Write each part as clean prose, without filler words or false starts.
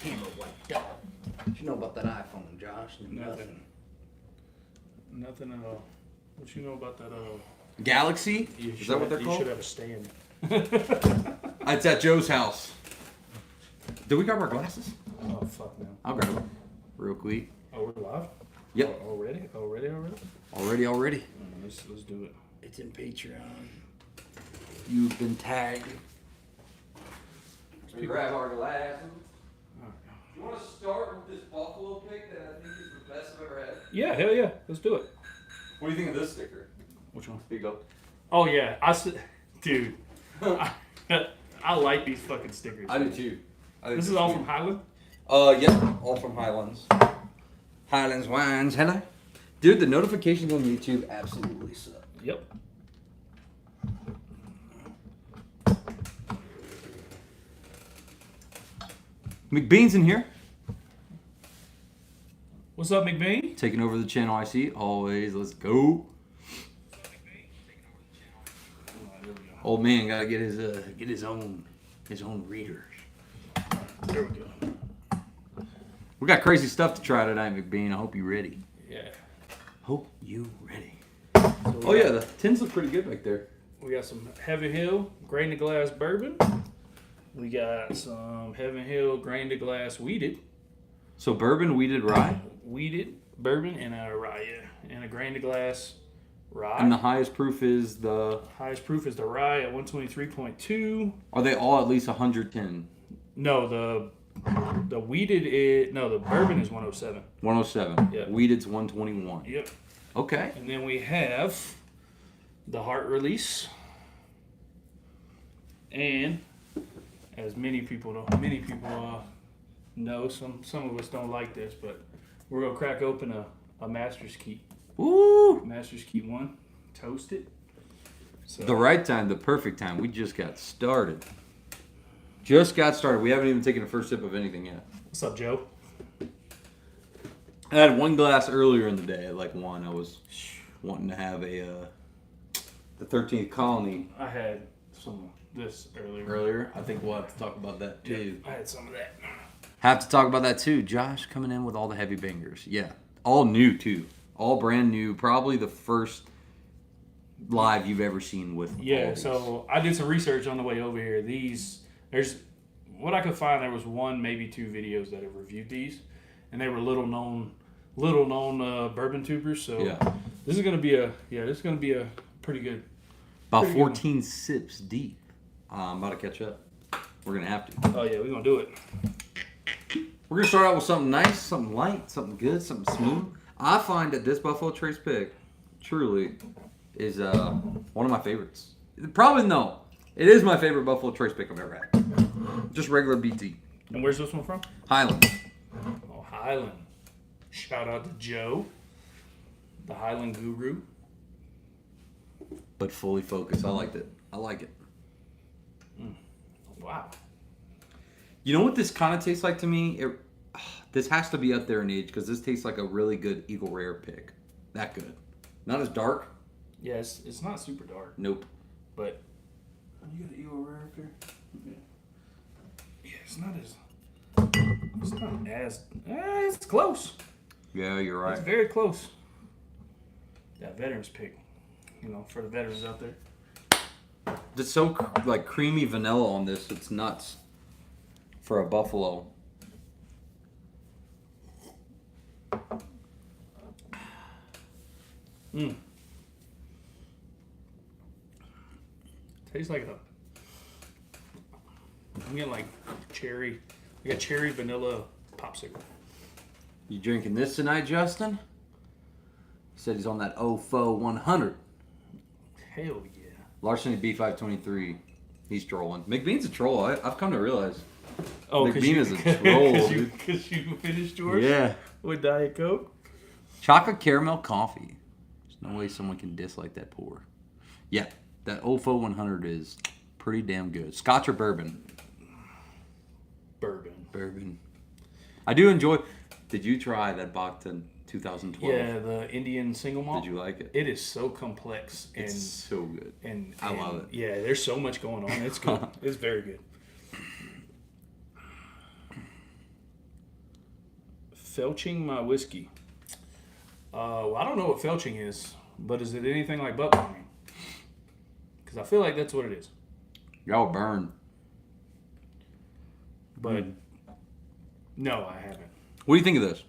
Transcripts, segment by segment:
camera wiped out. What you know about that iPhone, Josh? Nothing at all. What you know about that? Galaxy? Is that what they're called? You should have a stand. It's at Joe's house. Did we grab our glasses? Oh, fuck no. I'll grab them real quick. Oh, we're live? Yep. Already? Already. Let's do it. It's in Patreon. You've been tagged. We grab our glasses. You want to start with this buffalo pick that I think is the best I've ever had? Yeah, hell yeah. Let's do it. What do you think of this sticker? Which one? Here you go. Oh, yeah. Dude. I like these fucking stickers. I do too. This is all from Highland? Yep. All from Highlands. Highlands wines. Hello. Dude, the notifications on YouTube absolutely suck. Yep. McBean's in here. What's up, McBean? Taking over the channel, I see. Always. Let's go. Old man gotta get his own readers. There we go. We got crazy stuff to try tonight, McBean. I hope you're ready. Yeah. Hope you ready. So yeah, the tins look pretty good back there. We got some Heaven Hill grain to glass bourbon. We got some Heaven Hill grain to glass weeded. So bourbon, weeded rye? Weeded bourbon and a rye, yeah. And a grain to glass rye. And the highest proof is the... Highest proof is the rye at 123.2. Are they all at least 110? No, the weeded is... No, the bourbon is 107. 107. Yep. Weeded's 121. Yep. Okay. And then we have the heart release. And as many people know, some of us don't like this, but we're gonna crack open a Master's Keep. Woo! Master's Keep 1. Toast it. So, The right time, the perfect time. We just got started. We haven't even taken a first sip of anything yet. what's up, Joe? I had one glass earlier in the day at like 1. I was wanting to have the 13th Colony. I had some of this earlier. Earlier. I think we'll have to talk about that too. I had some of that. Have to talk about that too. Josh coming in with all the heavy bangers. Yeah. All new too. All brand new. Probably the first live you've ever seen with all Yeah, these. so I did some research on the way over here. There's what I could find. There was one, maybe 2 videos that have reviewed these, and they were little known bourbon tubers. So yeah. this is gonna be a pretty good. About pretty 14 sips deep. I'm about to catch up. We're gonna have to. Oh yeah, we're gonna do it. We're gonna start out with something nice, something light, something good, something smooth. I find that this Buffalo Trace pick truly is one of my favorites. Probably no. It is my favorite Buffalo Trace pick I've ever had. Just regular BT. And where's this one from? Highland. Oh, Highland. Shout out to Joe, the Highland guru. But fully focused. I liked it. I like it. Wow. You know what this kind of tastes like to me? This has to be up there in age because this tastes like a really good Eagle Rare pick. That good. Not as dark. Yeah, it's not super dark, Nope. but you got an Eagle Rare up there. Yeah, it's not as. It's close. Yeah, you're right. It's very close. That veterans pick, for the veterans out there. It's so like creamy vanilla on this. It's nuts for a Buffalo. Tastes like I'm getting like cherry. I got cherry vanilla popsicle. You drinking this tonight, Justin? He said he's on that OFO 100. Hell yeah. Larceny B523. He's trolling. McBean's a troll. I've come to realize. Oh, McBean is a troll, dude. Because you finished yours? Yeah. With Diet Coke? Chocolate caramel coffee. There's no way someone can dislike that pour. Yeah, that OFO 100 is pretty damn good. Scotch or bourbon? Bourbon. I do enjoy... Did you try that Bhakta 2012? Yeah, the Indian single malt. Did you like it? It is so complex. And, It's so good. And I love it. Yeah, there's so much going on. It's good. It's very good. Felching my whiskey. Well, I don't know what felching is, but is it anything like butt bombing? Because I feel like that's what it is. Y'all burn. But no, I haven't. What do you think of this?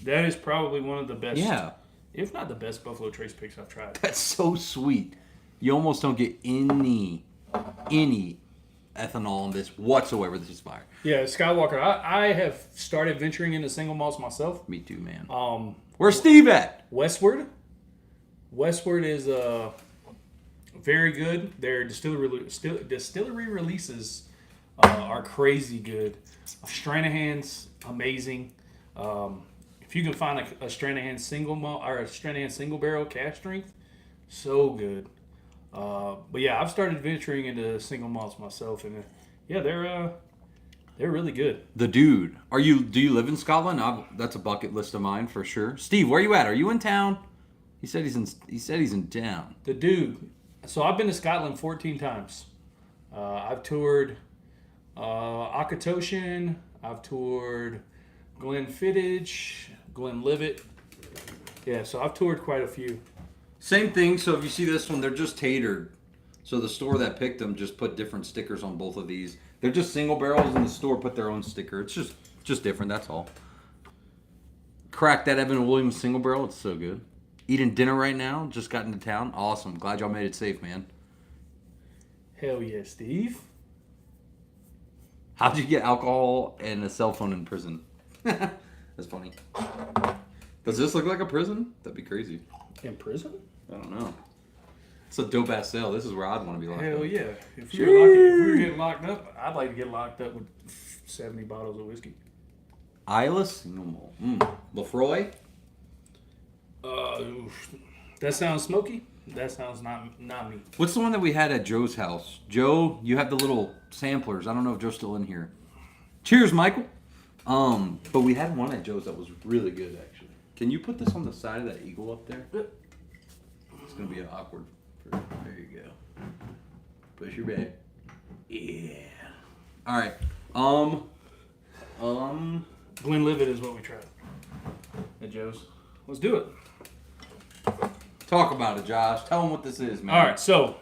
That is probably one of the best. Yeah. If not the best Buffalo Trace picks I've tried. That's so sweet. You almost don't get any ethanol in this whatsoever. This is fire. Yeah, Skywalker. I have started venturing into single malts myself. Me too, man. Where's Steve at? Westward. Westward is very good. Their distillery releases are crazy good. Stranahan's amazing. If you can find a Stranahan single malt or a Stranahan single barrel cask strength, so good. But yeah, I've started venturing into single malts myself, and yeah, they're really good. The dude. Do you live in Scotland? That's a bucket list of mine for sure. Steve, where you at? Are you in town? He said he's in town. The dude. So I've been to Scotland 14 times. I've toured Akatoshan. I've toured Glenfiddich, Glenlivet. Yeah, so I've toured quite a few. Same thing. So if you see this one, they're just tatered. So the store that picked them just put different stickers on both of these. They're just single barrels, and the store put their own sticker. It's just different. That's all. Crack that Evan Williams single barrel. It's so good. Eating dinner right now. Just got into town. Awesome. Glad y'all made it safe, man. Hell yeah, Steve. How'd you get alcohol and a cell phone in prison? That's funny. Does this look like a prison? That'd be crazy. In prison? I don't know. It's a dope ass sale. This is where I'd want to be locked up. Hell yeah. If we were getting locked up, I'd like to get locked up with 70 bottles of whiskey. Isla single malt. Lefroy? That sounds smoky. That sounds not me. What's the one that we had at Joe's house? Joe, you have the little samplers. I don't know if Joe's still in here. Cheers, Michael. But we had one at Joe's that was really good, actually. Can you put this on the side of that eagle up there? It's gonna be awkward. There you go. Push your back. Yeah. All right. Glenlivet is what we tried at Joe's. Let's do it. Talk about it, Josh. Tell them what this is, man. All right. So,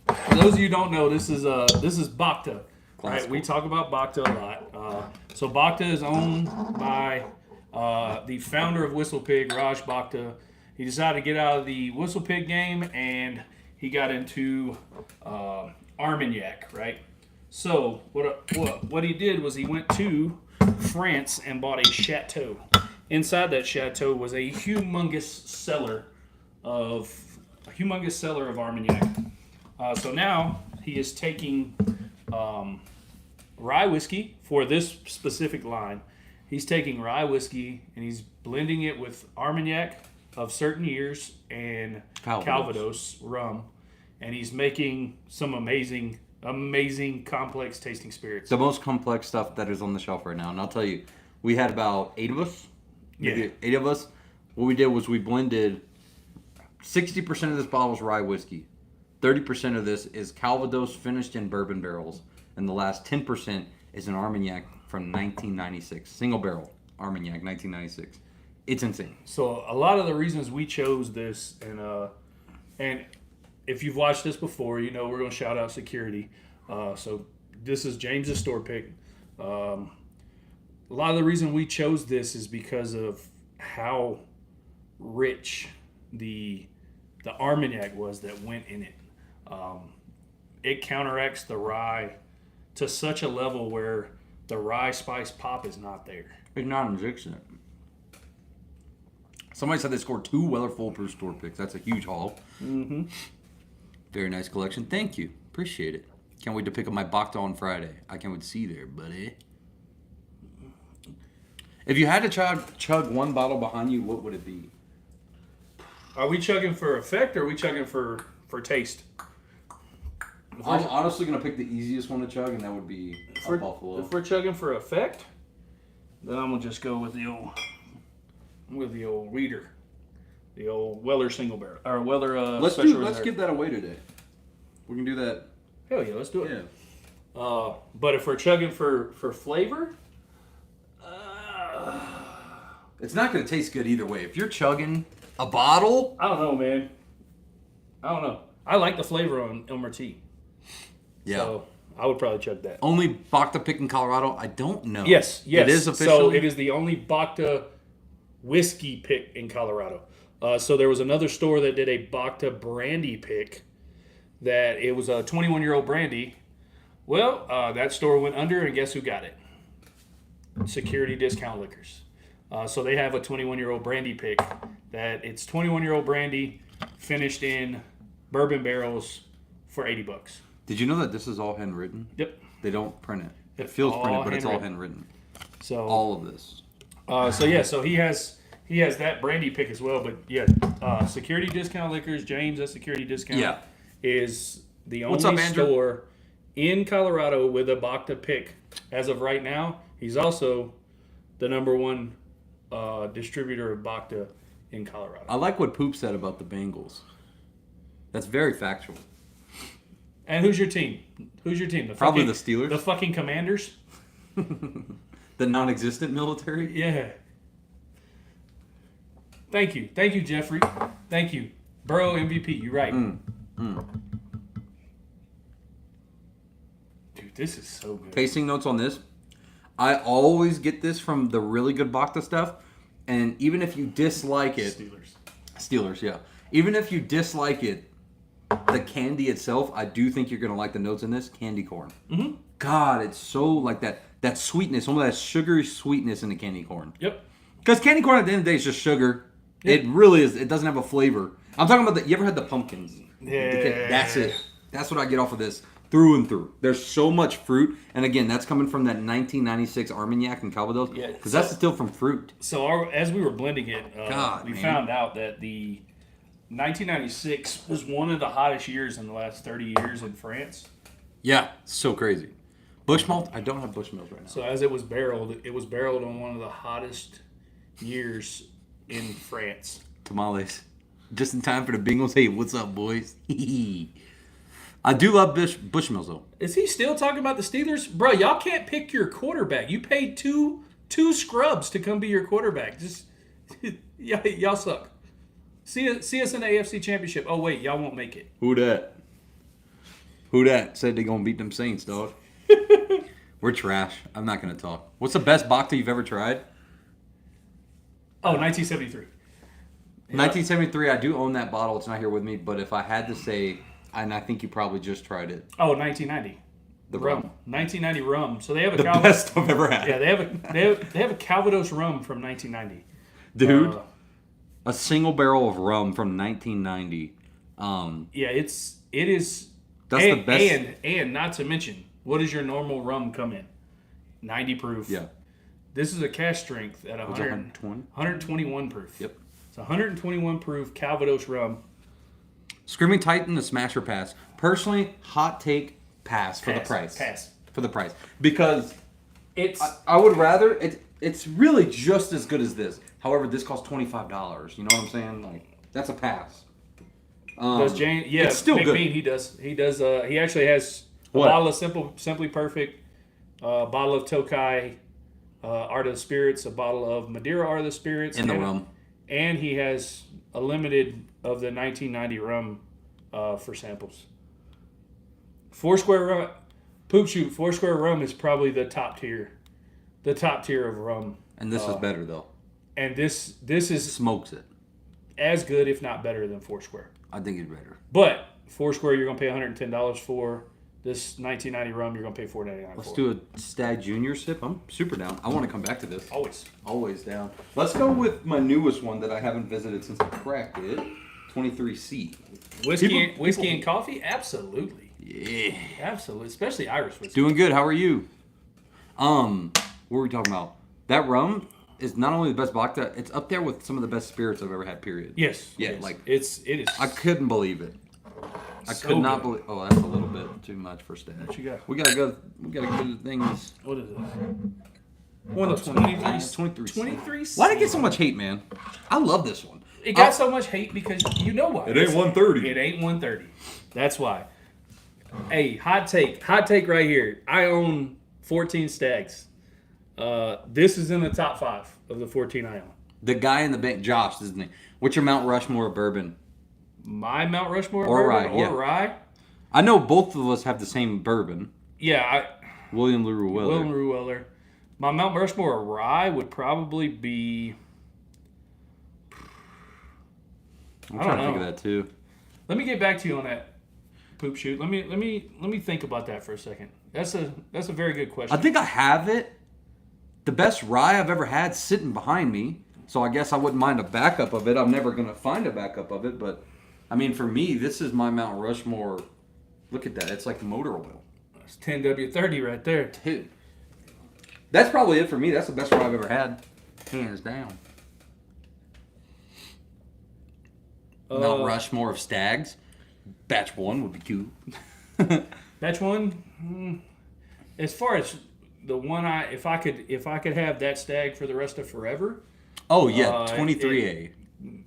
for those of you who don't know, this is Bhakta. Right? We talk about Bhakta a lot. So Bhakta is owned by the founder of Whistle Pig, Raj Bhakta. He decided to get out of the Whistle Pig game, and he got into Armagnac, right? So what he did was he went to France and bought a chateau. Inside that chateau was a humongous cellar of Armagnac. So now he is taking rye whiskey for this specific line. He's taking rye whiskey and he's blending it with Armagnac of certain years and Calvados rum, and he's making some amazing complex tasting spirits. The most complex stuff that is on the shelf right now. And I'll tell you, we had about 8 of us. Yeah. 8 of us. What we did was we blended 60% of this bottle is rye whiskey. 30% of this is Calvados finished in bourbon barrels. And the last 10% is an Armagnac from 1996. Single barrel Armagnac, 1996. It's insane. So a lot of the reasons we chose this, and if you've watched this before, you know we're going to shout out security. So this is James's store pick. A lot of the reason we chose this is because of how rich the Armagnac was that went in it. It counteracts the rye to such a level where the rye spice pop is not there. It's not an addiction. Somebody said they scored 2 Weller Foolproof store picks. That's a huge haul. Mm-hmm. Very nice collection. Thank you. Appreciate it. Can't wait to pick up my Bhakta on Friday. I can't wait to see you there, buddy. If you had to chug one bottle behind you, what would it be? Are we chugging for effect or are we chugging for taste? I'm honestly going to pick the easiest one to chug, and that would be a Buffalo. If we're chugging for effect, then I'm going to just go with the old reader. The old Weller single barrel. Or Weller Let's reserve. give that away today. We can do that. Hell yeah, let's do it. Yeah. But if we're chugging for flavor, It's not going to taste good either way. If you're chugging a bottle, I don't know, man. I don't know. I like the flavor on Elmer T. yeah. So I would probably chug that. Only Bhakta pick in Colorado? I don't know. Yes. It is official. So it is the only Bhakta whiskey pick in Colorado. So there was another store that did a Bhakta brandy pick that it was a 21-year-old brandy. Well, that store went under, and guess who got it? Security Discount Liquors. So they have a 21-year-old brandy pick that it's 21-year-old brandy finished in bourbon barrels for $80. Did you know that this is all handwritten? Yep. They don't print it. It feels all printed, but it's all handwritten. handwritten. So All of this. So he has that brandy pick as well. But yeah, Security Discount Liquors, James at Security Discount, is the What's only up, Andrew? store in Colorado with a Bhakta pick as of right now. He's also the number one distributor of Bhakta in Colorado. I like what Poop said about the Bengals. That's very factual. And who's your team? Who's your team? Probably the Steelers. The fucking Commanders? The non-existent military? Yeah. Thank you. Thank you, Jeffrey. Thank you. Burrow MVP. You're right. Dude, this is so good. Tasting notes on this. I always get this from the really good Bhakta stuff. And even if you dislike it... Steelers, yeah. Even if you dislike it, the candy itself, I do think you're going to like the notes in this. Candy corn. Mm-hmm. God, it's so like that sweetness, some of that sugary sweetness in the candy corn. Yep. Because candy corn at the end of the day is just sugar. Yep. It really is. It doesn't have a flavor. I'm talking about you ever had the pumpkins? Yeah. That's it. That's what I get off of this through and through. There's so much fruit. And again, that's coming from that 1996 Armagnac and Calvados. Yeah. Because that's still from fruit. So as we were blending it, we man. found out that the 1996 was one of the hottest years in the last 30 years in France. Yeah. So crazy. Bushmills? I don't have Bushmills right now. So as it was barreled on one of the hottest years in France. Tamales. Just in time for the Bengals. Hey, what's up, boys? I do love Bushmills, though. Is he still talking about the Steelers? Bro, y'all can't pick your quarterback. You paid two scrubs to come be your quarterback. Just y'all suck. See us in the AFC Championship. Oh, wait, y'all won't make it. Who that? Said they gonna beat them Saints, dog. We're trash. I'm not gonna talk. What's the best Bhakta you've ever tried? Oh, 1973. 1973. I do own that bottle. It's not here with me. But if I had to say, and I think you probably just tried it. Oh, 1990. The rum. 1990 rum. So they have a The best I've ever had. Yeah, they have a Calvados rum from 1990. Dude, a single barrel of rum from 1990. Yeah, it is. That's the best. And not to mention, what does your normal rum come in? 90 proof. Yeah. This is a cash strength at 121 proof. Yep. It's 121 proof Calvados rum. Screaming Titan, the smasher pass. Personally, hot take pass for the price. Pass. For the price. Because It's I would rather it's really just as good as this. However, this costs $25. You know what I'm saying? Like that's a pass. does James? Yeah, it's still McBean, good. He does. He actually has a What? bottle of Simply Perfect, a bottle of Tokai, Art of the Spirits, a bottle of Madeira Art of the Spirits, And the rum. And he has a limited of the 1990 rum for samples. Foursquare rum, Foursquare rum is probably the top tier of rum. And this is better though. And this is Smokes it. as good, if not better, than Foursquare. I think it's better. But Foursquare, you're gonna pay $110 for. This 1990 rum, you're gonna pay $4.99. Let's do a Stagg Junior sip. I'm super down. I want to come back to this. Always down. Let's go with my newest one that I haven't visited since I cracked it. 23C. whiskey and coffee. Absolutely, Yeah. absolutely, especially Irish whiskey. Doing good. How are you? What were we talking about? That rum is not only the best Bhakta, it's up there with some of the best spirits I've ever had, period. Yes. Yeah, yes. like- it is. I couldn't believe it. I So could not good. believe. Oh, that's a little bit too much for Stagg. What you got? We gotta go to things. What is it? 23. 23. Why did it get so much hate, man? I love this one. It got so much hate because you know why. It ain't 130. It ain't 130. That's why. Hey, hot take right here. I own 14 Staggs. This is in the top 5 of the 14 I own. The guy in the bank, Josh, isn't he? What's your Mount Rushmore of bourbon? My Mount Rushmore Or bourbon rye, yeah. or rye? I know both of us have the same bourbon. Yeah, William LaRue Weller. William LaRue Weller. My Mount Rushmore of rye would probably be. I'm trying to think of that too. Let me get back to you on that poop shoot. Let me think about that for a second. That's a very good question. I think I have it. The best rye I've ever had sitting behind me. So I guess I wouldn't mind a backup of it. I'm never going to find a backup of it. But, I mean, for me, this is my Mount Rushmore. Look at that. It's like motor oil. That's 10W30 right there. Dude. That's probably it for me. That's the best rye I've ever had. Hands down. Mount Rushmore of Staggs. Batch 1 would be cool. Batch 1? As far as the one if I could have that Stagg for the rest of forever. Oh yeah, 23A.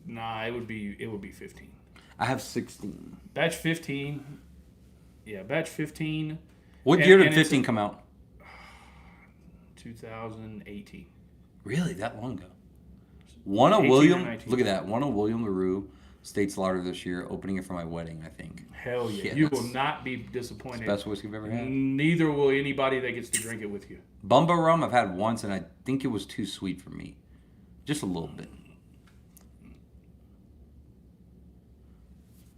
Nah, it would be 15. I have 16. Batch 15. Yeah, batch 15. What year did 15 come out? 2018. Really, that long ago? One of 18 or William. 19. Look at that. One of William LaRue State's Lauder this year, opening it for my wedding. I think. Hell yeah! Yeah, You will not be disappointed. It's the best whiskey I've ever had. Neither will anybody that gets to drink it with you. Bumba rum I've had once, and I think it was too sweet for me. Just a little bit.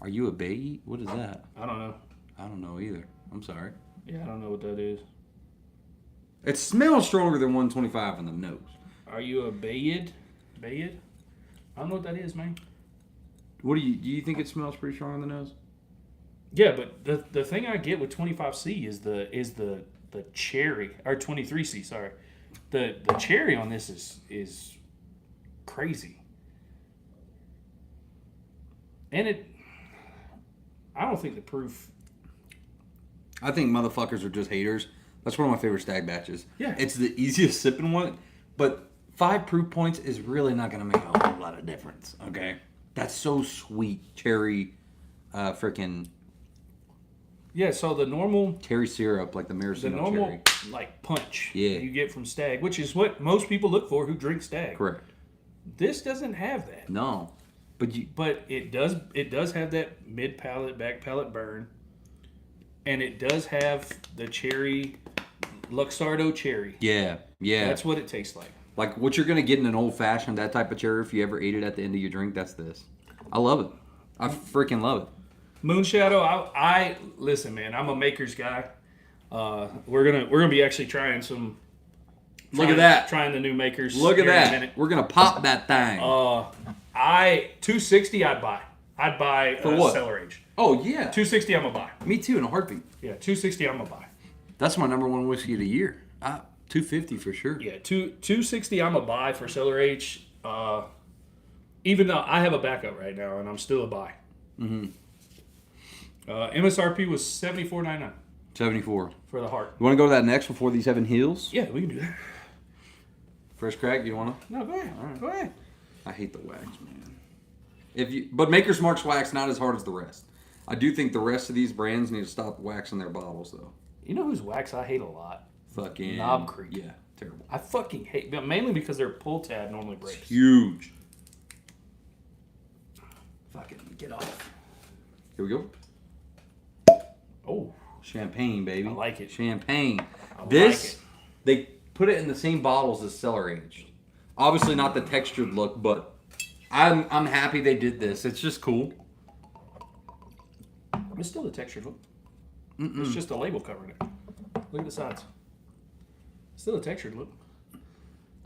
Are you a Bay? What is that? I don't know. I don't know either. I'm sorry. Yeah, I don't know what that is. It smells stronger than 125 in the nose. Are you a Bayid? Bayid? I don't know what that is, man. What do you think it smells pretty strong in the nose? Yeah, but the thing I get with 25C is the cherry, or 23C, sorry. The cherry on this is crazy. And I don't think the proof. I think motherfuckers are just haters. That's one of my favorite Stagg batches. Yeah. It's the easiest sipping one, but 5 proof points is really not going to make a whole lot of difference, okay? That's so sweet. Cherry, freaking... Yeah, so the normal... Cherry syrup, like the maraschino cherry. Like, punch Yeah. you get from Stagg, which is what most people look for who drink Stagg. Correct. This doesn't have that. No. But it does have that mid palate, back palate burn. And it does have the cherry, Luxardo cherry. Yeah, yeah. That's what it tastes like. Like what you're going to get in an old fashioned, that type of cherry, if you ever ate it at the end of your drink, that's this. I love it. I freaking love it. Moonshadow, I listen, man. I'm a maker's guy. We're gonna be actually trying some. Look at that. Trying the new makers. Look at here in a that. minute. We're going to pop that thing. 260 I'd buy. I'd buy For what? cellar age. Oh, yeah. 260 I'm gonna buy. Me too, in a heartbeat. Yeah, 260 I'm gonna buy. That's my number one whiskey of the year. 250 for sure. Yeah, 260 I'm a buy for cellar age. Even though I have a backup right now and I'm still a buy. Mm-hmm. MSRP was $74.99 74. for the heart. You want to go to that next before these have heels? Yeah, we can do that. Fresh crack, do you want to? No, go ahead. All right. Go ahead. I hate the wax, man. But Maker's Mark's wax not as hard as the rest. I do think the rest of these brands need to stop waxing their bottles, though. You know whose wax I hate a lot? Fucking Knob Creek. Yeah, terrible. I fucking hate, but mainly because their pull tab normally breaks. Huge. Fucking get off. Here we go. Oh, Champagne, baby. I like it. Champagne. like it. They put it in the same bottles as cellar aged. Obviously not the textured look, but I'm happy they did this. It's just cool. it's still the textured look. It's just a label covering it. Look at the sides. Still a textured look.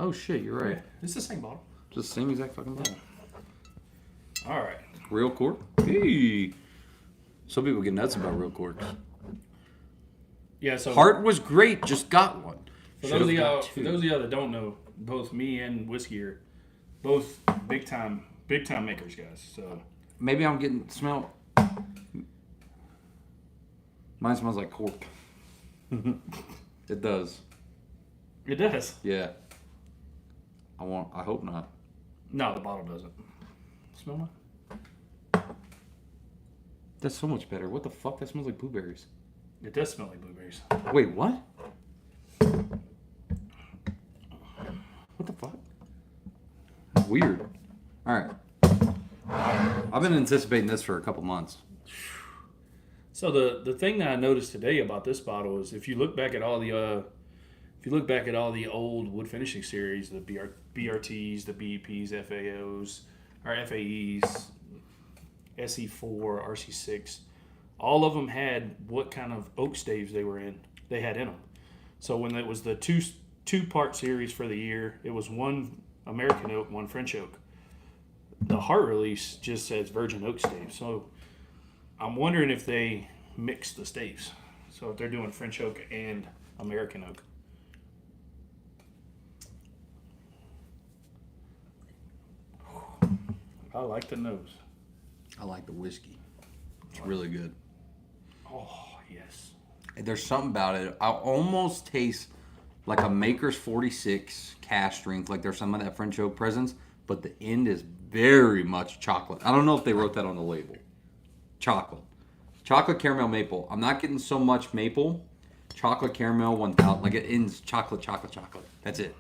Oh shit, you're right. Yeah, it's the same bottle. It's the same exact fucking bottle. All right. Real cork. Hey. Some people get nuts about real corks. Yeah. So Heart was great. Just got one. for those of y'all that don't know, both me and Whiskey are both big time makers, guys. So Maybe I'm getting smell. Mine smells like cork. It does. it does. Yeah. I hope not. No, the bottle doesn't. Smell mine? That's so much better. What the fuck? That smells like blueberries. It does smell like blueberries. Wait, what? What the fuck? weird. All right. I've been anticipating this for a couple months. So the thing that I noticed today about this bottle is if you look back at all the old wood finishing series, the BRTs, the BEPs, FAOs, or FAEs, SE4, RC6, all of them had what kind of oak staves they had in them. So when it was the two-part series for the year, it was one American oak, one French oak. The heart release just says virgin oak stave. So I'm wondering if they mix the staves. So if they're doing French oak and American oak. I like the nose. I like the whiskey. It's really good. Oh, yes. There's something about it. I almost taste like a Maker's 46 cask strength, like there's some of that French oak presence, but the end is very much chocolate. I don't know if they wrote that on the label. Chocolate caramel maple. I'm not getting so much maple. Chocolate caramel 1000. Like it ends chocolate. That's it.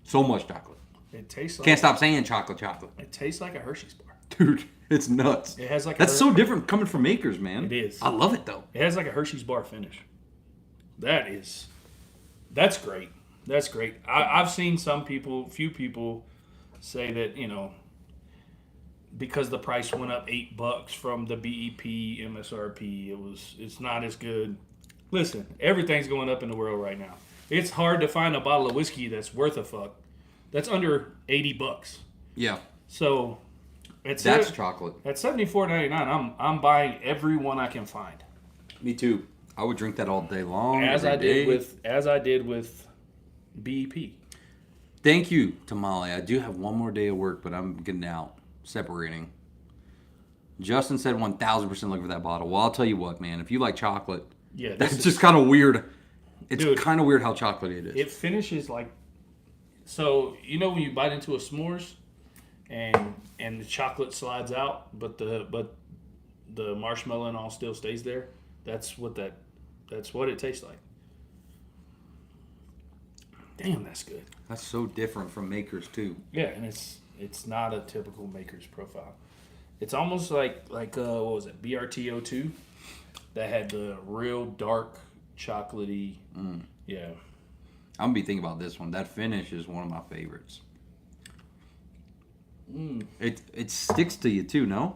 So much chocolate. It tastes like... Can't stop saying chocolate. It tastes like a Hershey's bar. Dude, it's nuts. It has like That's so different coming from Makers, man. It is. I love it though. It has like a Hershey's bar finish. That's great. That's great. I've seen few people say that, because the price went up $8 from the BEP MSRP, it's not as good. Listen, everything's going up in the world right now. It's hard to find a bottle of whiskey that's worth a fuck. That's under $80. Yeah. So that's chocolate. At $74.99, I'm buying every one I can find. Me too. I would drink that all day long. As I did with BEP. Thank you, Tamale. I do have one more day of work, but I'm getting out, separating. Justin said 1,000% looking for that bottle. Well, I'll tell you what, man. If you like chocolate, that's just kind of weird. It's kind of weird how chocolatey it is. It finishes like, so when you bite into a s'mores, and the chocolate slides out, but the marshmallow and all still stays there. That's what it tastes like. Damn, that's good. That's so different from Makers too. Yeah, and it's not a typical Makers profile. It's almost like what was it, BRT02, that had the real dark chocolatey. Yeah. I'm gonna be thinking about this one. That finish is one of my favorites. It sticks to you too, no?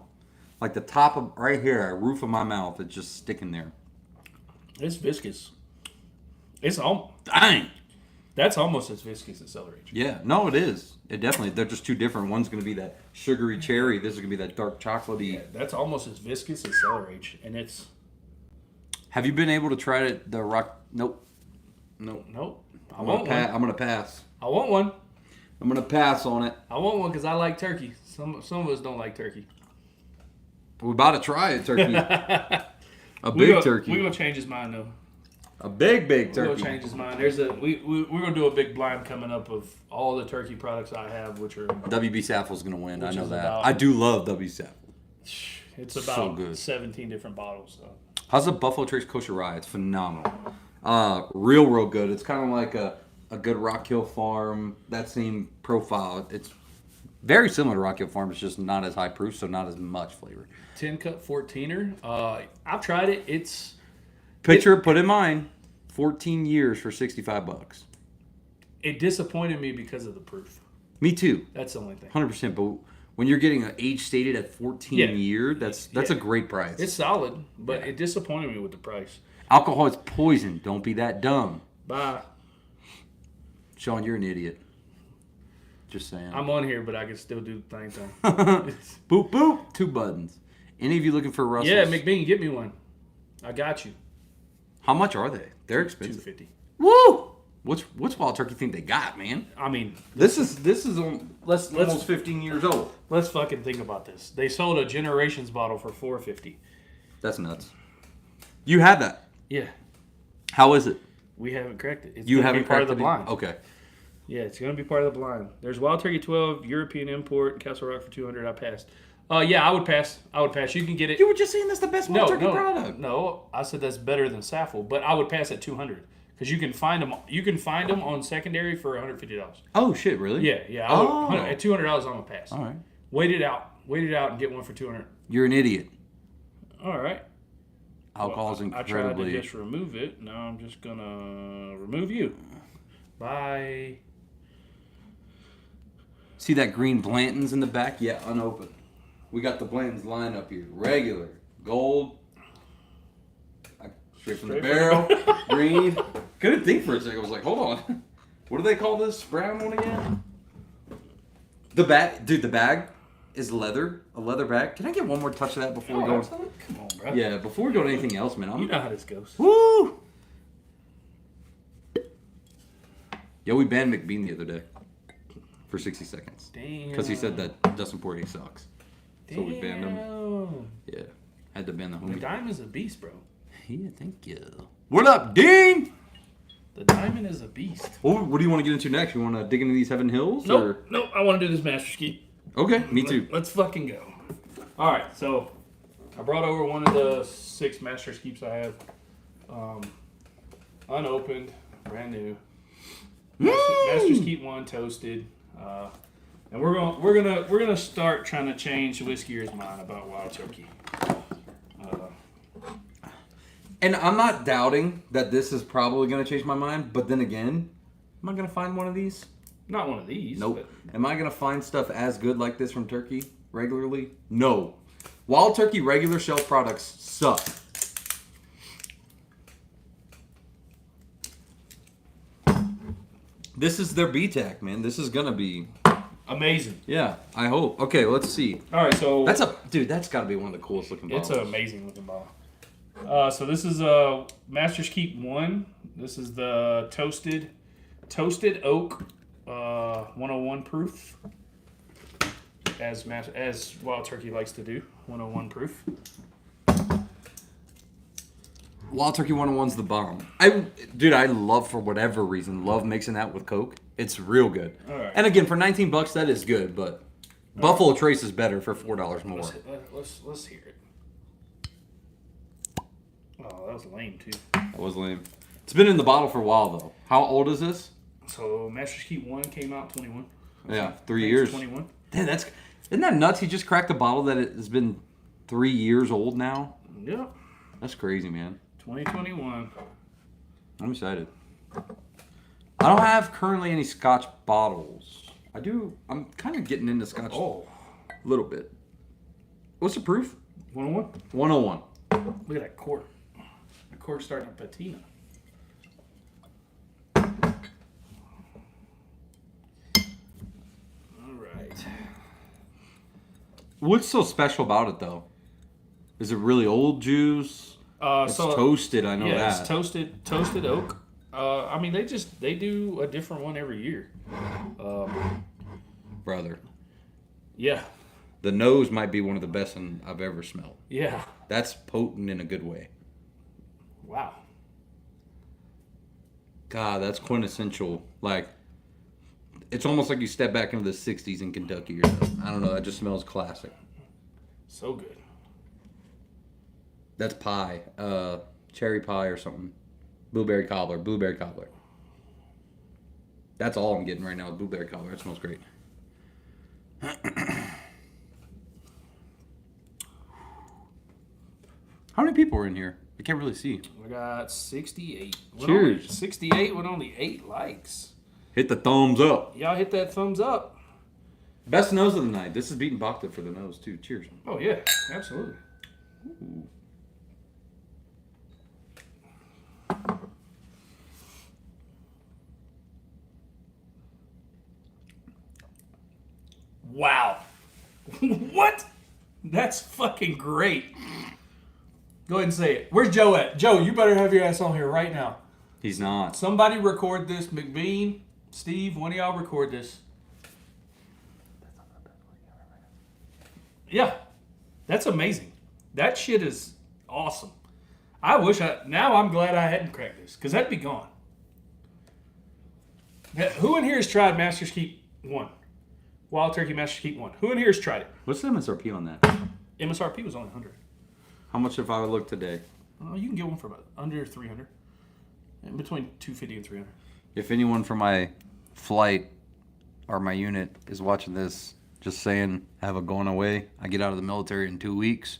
Like the top of right here, roof of my mouth, it's just sticking there. It's viscous. Dang. That's almost as viscous as celery. Yeah, no, it is. It definitely. They're just two different. One's gonna be that sugary cherry. This is gonna be that dark chocolatey. Yeah, that's almost as viscous as celery, and it's. Have you been able to try it? The rock? Nope. I'm gonna pass. I want one. I'm gonna pass on it. I want one because I like turkey. Some of us don't like turkey. We're about to try it, turkey. A big turkey. We're gonna change his mind though. A big turkey. We're gonna change his mind. We're gonna do a big blind coming up of all the turkey products I have, which are WB Saffel's gonna win. I know that. About, I do love WB Saffel. It's about 17 different bottles. So. How's the Buffalo Trace Kosher Rye? It's phenomenal. Real good. It's kind of like a good Rock Hill Farm. That same profile. It's very similar to Rock Hill Farm. It's just not as high proof, so not as much flavor. 10 cup 14er. I've tried it. Put in mind, 14 years for $65. It disappointed me because of the proof. Me too. That's the only thing. 100%. But when you're getting an age stated at 14 years, that's a great price. It's solid, but it disappointed me with the price. Alcohol is poison. Don't be that dumb. Bye. Sean, you're an idiot. Just saying. I'm on here, but I can still do the thing. Boop, boop. 2 buttons. Any of you looking for Russell's? Yeah, McBean, get me one. I got you. How much are they? They're expensive. $250. Woo! What's Wild Turkey think they got, man? I mean, this is almost 15 years old. Let's fucking think about this. They sold a Generations bottle for $450. That's nuts. You had that. Yeah. How is it? We haven't cracked it. It's you haven't be part cracked of the blind. Okay. Yeah, it's going to be part of the blind. There's Wild Turkey 12, European import, Castle Rock for $200. I passed. Yeah, I would pass. You can get it. You were just saying that's the best Wild Turkey product. No, I said that's better than Saffel, but I would pass at $200 because you can find them. You can find them on secondary for $150. Oh shit, really? Yeah. Oh. At $200, I'm gonna pass. All right. Wait it out, and get one for $200. You're an idiot. All right. Alcohol's incredibly. I tried to just remove it. Now I'm just gonna remove you. Bye. See that green Blanton's in the back? Yeah, unopened. We got the Blanton's line up here. Regular, gold, straight from the barrel, green. Couldn't think for a second. I was like, hold on. What do they call this brown one again? The bag, dude. The bag is leather, a leather bag. Can I get one more touch of that before we go? Come on, bro. Yeah, before we go to anything else, man. You know how this goes. Woo! Yo, we banned McBean the other day for 60 seconds. Damn. Because he said that Dustin Poirier sucks. So we banned him. Yeah. Had to ban the homie. The Diamond is a beast, bro. Yeah, thank you. What up, Dean? The Diamond is a beast. Well, what do you want to get into next? You want to dig into these Heaven Hills? Nope. I want to do this Master's Keep. Okay, me too. Let's fucking go. All right, so I brought over one of the 6 Master's Keeps I have. Unopened, brand new. Master's Keep 1 toasted. And we're gonna start trying to change Whiskeyer's mind about Wild Turkey. And I'm not doubting that this is probably going to change my mind, but then again, am I going to find one of these? Not one of these. Nope. But Am I going to find stuff as good like this from Turkey regularly? No. Wild Turkey regular shelf products suck. This is their BTAC, man. This is going to be amazing. Yeah, I hope. Okay, let's see. All right, so That's got to be one of the coolest looking bottles. it's an amazing looking bottle. So this is Master's Keep 1. This is the toasted oak 101 proof, as Wild Turkey likes to do. 101 proof. Wild Turkey 101's the bomb. I love, for whatever reason, love mixing that with Coke. It's real good. All right. And again, for $19, that is good, but Buffalo Trace is better for $4 more. Let's hear it. Oh, that was lame too. That was lame. It's been in the bottle for a while though. How old is this? So Master's Keep 1 came out 21. Yeah, 3 years. 21. Damn, isn't that nuts? He just cracked a bottle that it has been 3 years old now. Yep. That's crazy, man. 2021. I'm excited. I don't have currently any Scotch bottles. I do. I'm kind of getting into Scotch a little bit. What's the proof? 101. 101. Look at that cork. The cork's starting to patina. All right. What's so special about it though? Is it really old juice? It's toasted. I know that. It's toasted oak. I mean, they do a different one every year. Brother. Yeah. The nose might be one of the best I've ever smelled. Yeah. That's potent in a good way. Wow. God, that's quintessential. Like, it's almost like you step back into the 60s in Kentucky or something. I don't know. That just smells classic. So good. That's pie. Cherry pie or something. Blueberry cobbler. That's all I'm getting right now. Blueberry cobbler. That smells great. How many people are in here? I can't really see. We got 68. Cheers. 68 with only 8 likes. Hit the thumbs up. Y'all hit that thumbs up. Best nose of the night. This is beating Bhakta for the nose, too. Cheers. Oh, yeah. Absolutely. Ooh. Wow. What? That's fucking great. Go ahead and say it. Where's Joe at? Joe, you better have your ass on here right now. He's not. Somebody record this. McBean, Steve, one of y'all record this. Yeah. That's amazing. That shit is awesome. Now I'm glad I hadn't cracked this, because that'd be gone. Who in here has tried Master's Keep 1? Wild Turkey Master's Keep 1. Who in here has tried it? What's the MSRP on that? MSRP was only 100. How much if I would look today? You can get one for about under 300. In between 250 and 300. If anyone from my flight or my unit is watching this, just saying, I have a going away. I get out of the military in 2 weeks.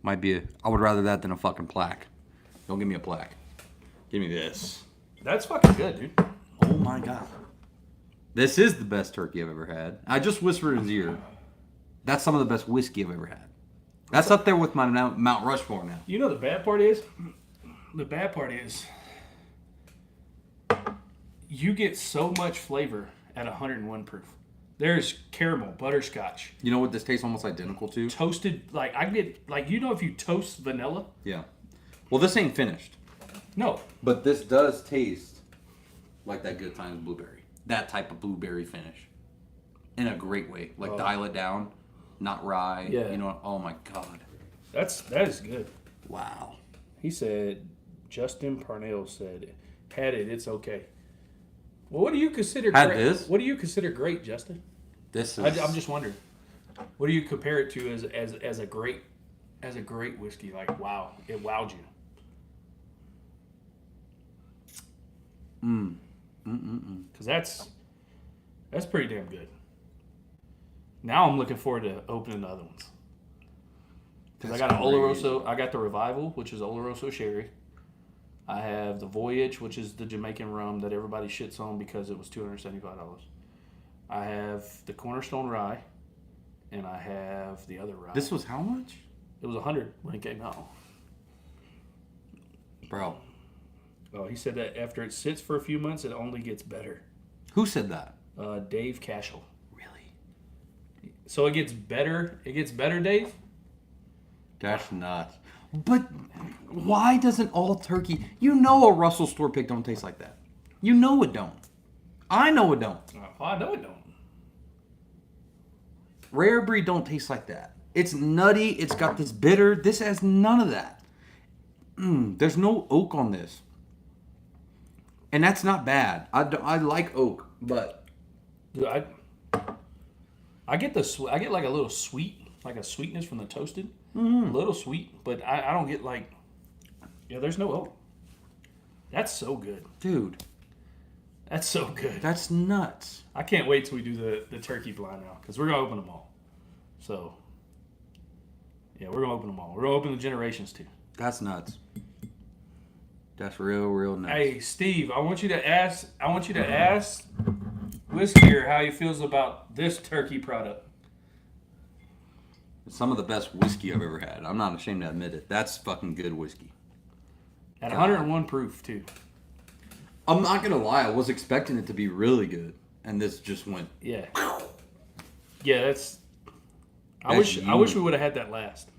Might be I would rather that than a fucking plaque. Don't give me a plaque. Give me this. That's fucking good, dude. Oh my god. This is the best turkey I've ever had. I just whispered in his ear. That's some of the best whiskey I've ever had. That's up there with my Mount Rushmore now. You know the bad part is? The bad part is you get so much flavor at 101 proof. There's caramel, butterscotch. You know what this tastes almost identical to? Toasted, like I get, like you know if you toast vanilla? Yeah. Well, this ain't finished. No. But this does taste like that Good Times blueberry. That type of blueberry finish. In a great way. Like dial it down, not rye. Yeah. You know, oh my god. That is good. Wow. He said, Justin Parnell said, had it, it's okay. Well, what do you consider Had great? this? What do you consider great, Justin? This is. I'm just wondering. What do you compare it to as a great whiskey? Like, wow, it wowed you. Because that's pretty damn good. Now I'm looking forward to opening the other ones. Because I got an Oloroso. I got the Revival, which is Oloroso Sherry. I have the Voyage, which is the Jamaican rum that everybody shits on because it was $275. I have the Cornerstone Rye, and I have the other rye. This was how much? It was $100 when it came out. Bro. Oh, he said that after it sits for a few months, it only gets better. Who said that? Dave Cashel. Really? So it gets better. It gets better, Dave? That's nuts. But why doesn't all turkey... You know a Russell store pick don't taste like that. You know it don't. I know it don't. Oh, I know it don't. Rare breed don't taste like that. It's nutty. It's got this bitter. This has none of that. There's no oak on this. And that's not bad. I like oak, but... Dude, I get like a little sweet, like a sweetness from the toasted. A little sweet, but I don't get like... Yeah, there's no oak. That's so good. Dude. That's so good. That's nuts. I can't wait till we do the turkey blind now, because we're going to open them all. So, yeah, we're going to open them all. We're going to open the Generations too. That's nuts. That's real nuts. Hey, Steve, I want you to ask Whiskier how he feels about this turkey product. It's some of the best whiskey I've ever had. I'm not ashamed to admit it. That's fucking good whiskey. At 101 proof too. I'm not gonna lie, I was expecting it to be really good, and this just went. Yeah. Yeah, that's. I wish we would have had that last.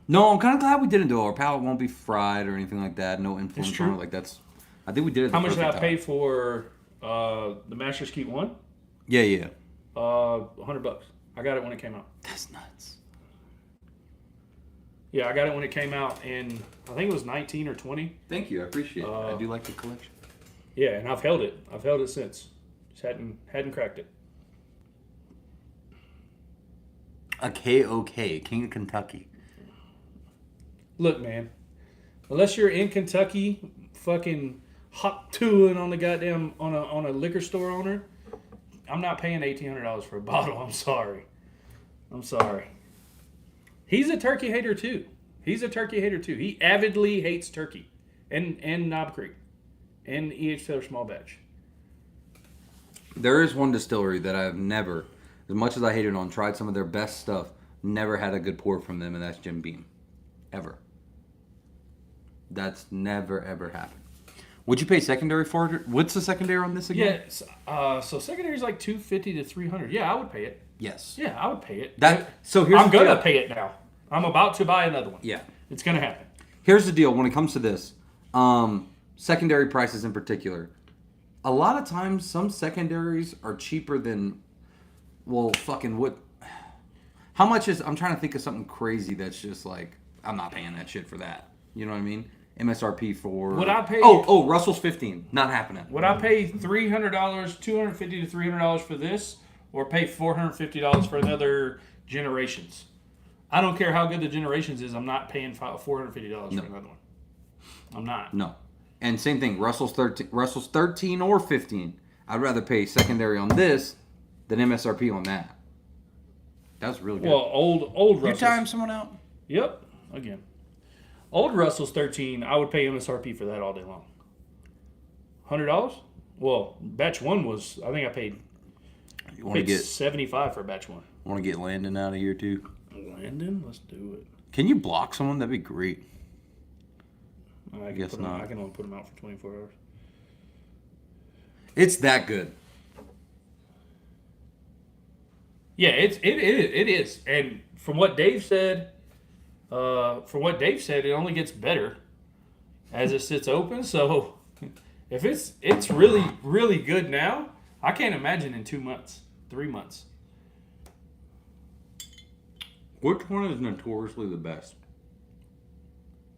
No, I'm kind of glad we didn't do it. Our palate won't be fried or anything like that. No influence true. on it. Like that's. I think we did it. How much did I pay for the Master's Keep one? Yeah. $100. I got it when it came out. That's nuts. Yeah, I got it when it came out in, I think it was 19 or 20. Thank you, I appreciate it. I do like the collection. Yeah, and I've held it. I've held it since. Just hadn't cracked it. A KOK, King of Kentucky. Look, man, unless you're in Kentucky, fucking hot tooling on the goddamn on a liquor store owner, I'm not paying $1,800 for a bottle. I'm sorry. He's a turkey hater too. He avidly hates turkey, and Knob Creek, and E.H. Taylor Small Batch. There is one distillery that I've never, as much as I hated on, tried some of their best stuff, never had a good pour from them, and that's Jim Beam. Ever. That's never, ever happened. Would you pay secondary for it? What's the secondary on this again? Yeah, so secondary is like $250 to $300. Yeah, I would pay it. Yes. Yeah, I would pay it. I'm gonna pay it now. I'm about to buy another one. Yeah. It's gonna happen. Here's the deal when it comes to this. Secondary prices in particular. A lot of times some secondaries are cheaper than, well, fucking what? How much is, I'm trying to think of something crazy that's just like, I'm not paying that shit for that. You know what I mean? MSRP for... Would I pay... Oh, Russell's 15. Not happening. Would I pay $300, $250 to $300 for this, or pay $450 for another Generations? I don't care how good the Generations is. I'm not paying $450 for another one. I'm not. No. And same thing, Russell's 13 or 15. I'd rather pay secondary on this than MSRP on that. That's really good. Well, old You Russell's. time someone out? Yep. Again. Old Russell's 13. I would pay MSRP for that all day long. $100? Well, batch 1 was, I think I paid You want to get $75 for batch 1. Want to get Landon out of here too? Landon? Let's do it. Can you block someone? That'd be great. I guess not. I can only put him out for 24 hours. It's that good. Yeah, it is. And from what Dave said, it only gets better as it sits open. So if it's really, really good now, I can't imagine in 2 months, 3 months. Which one is notoriously the best?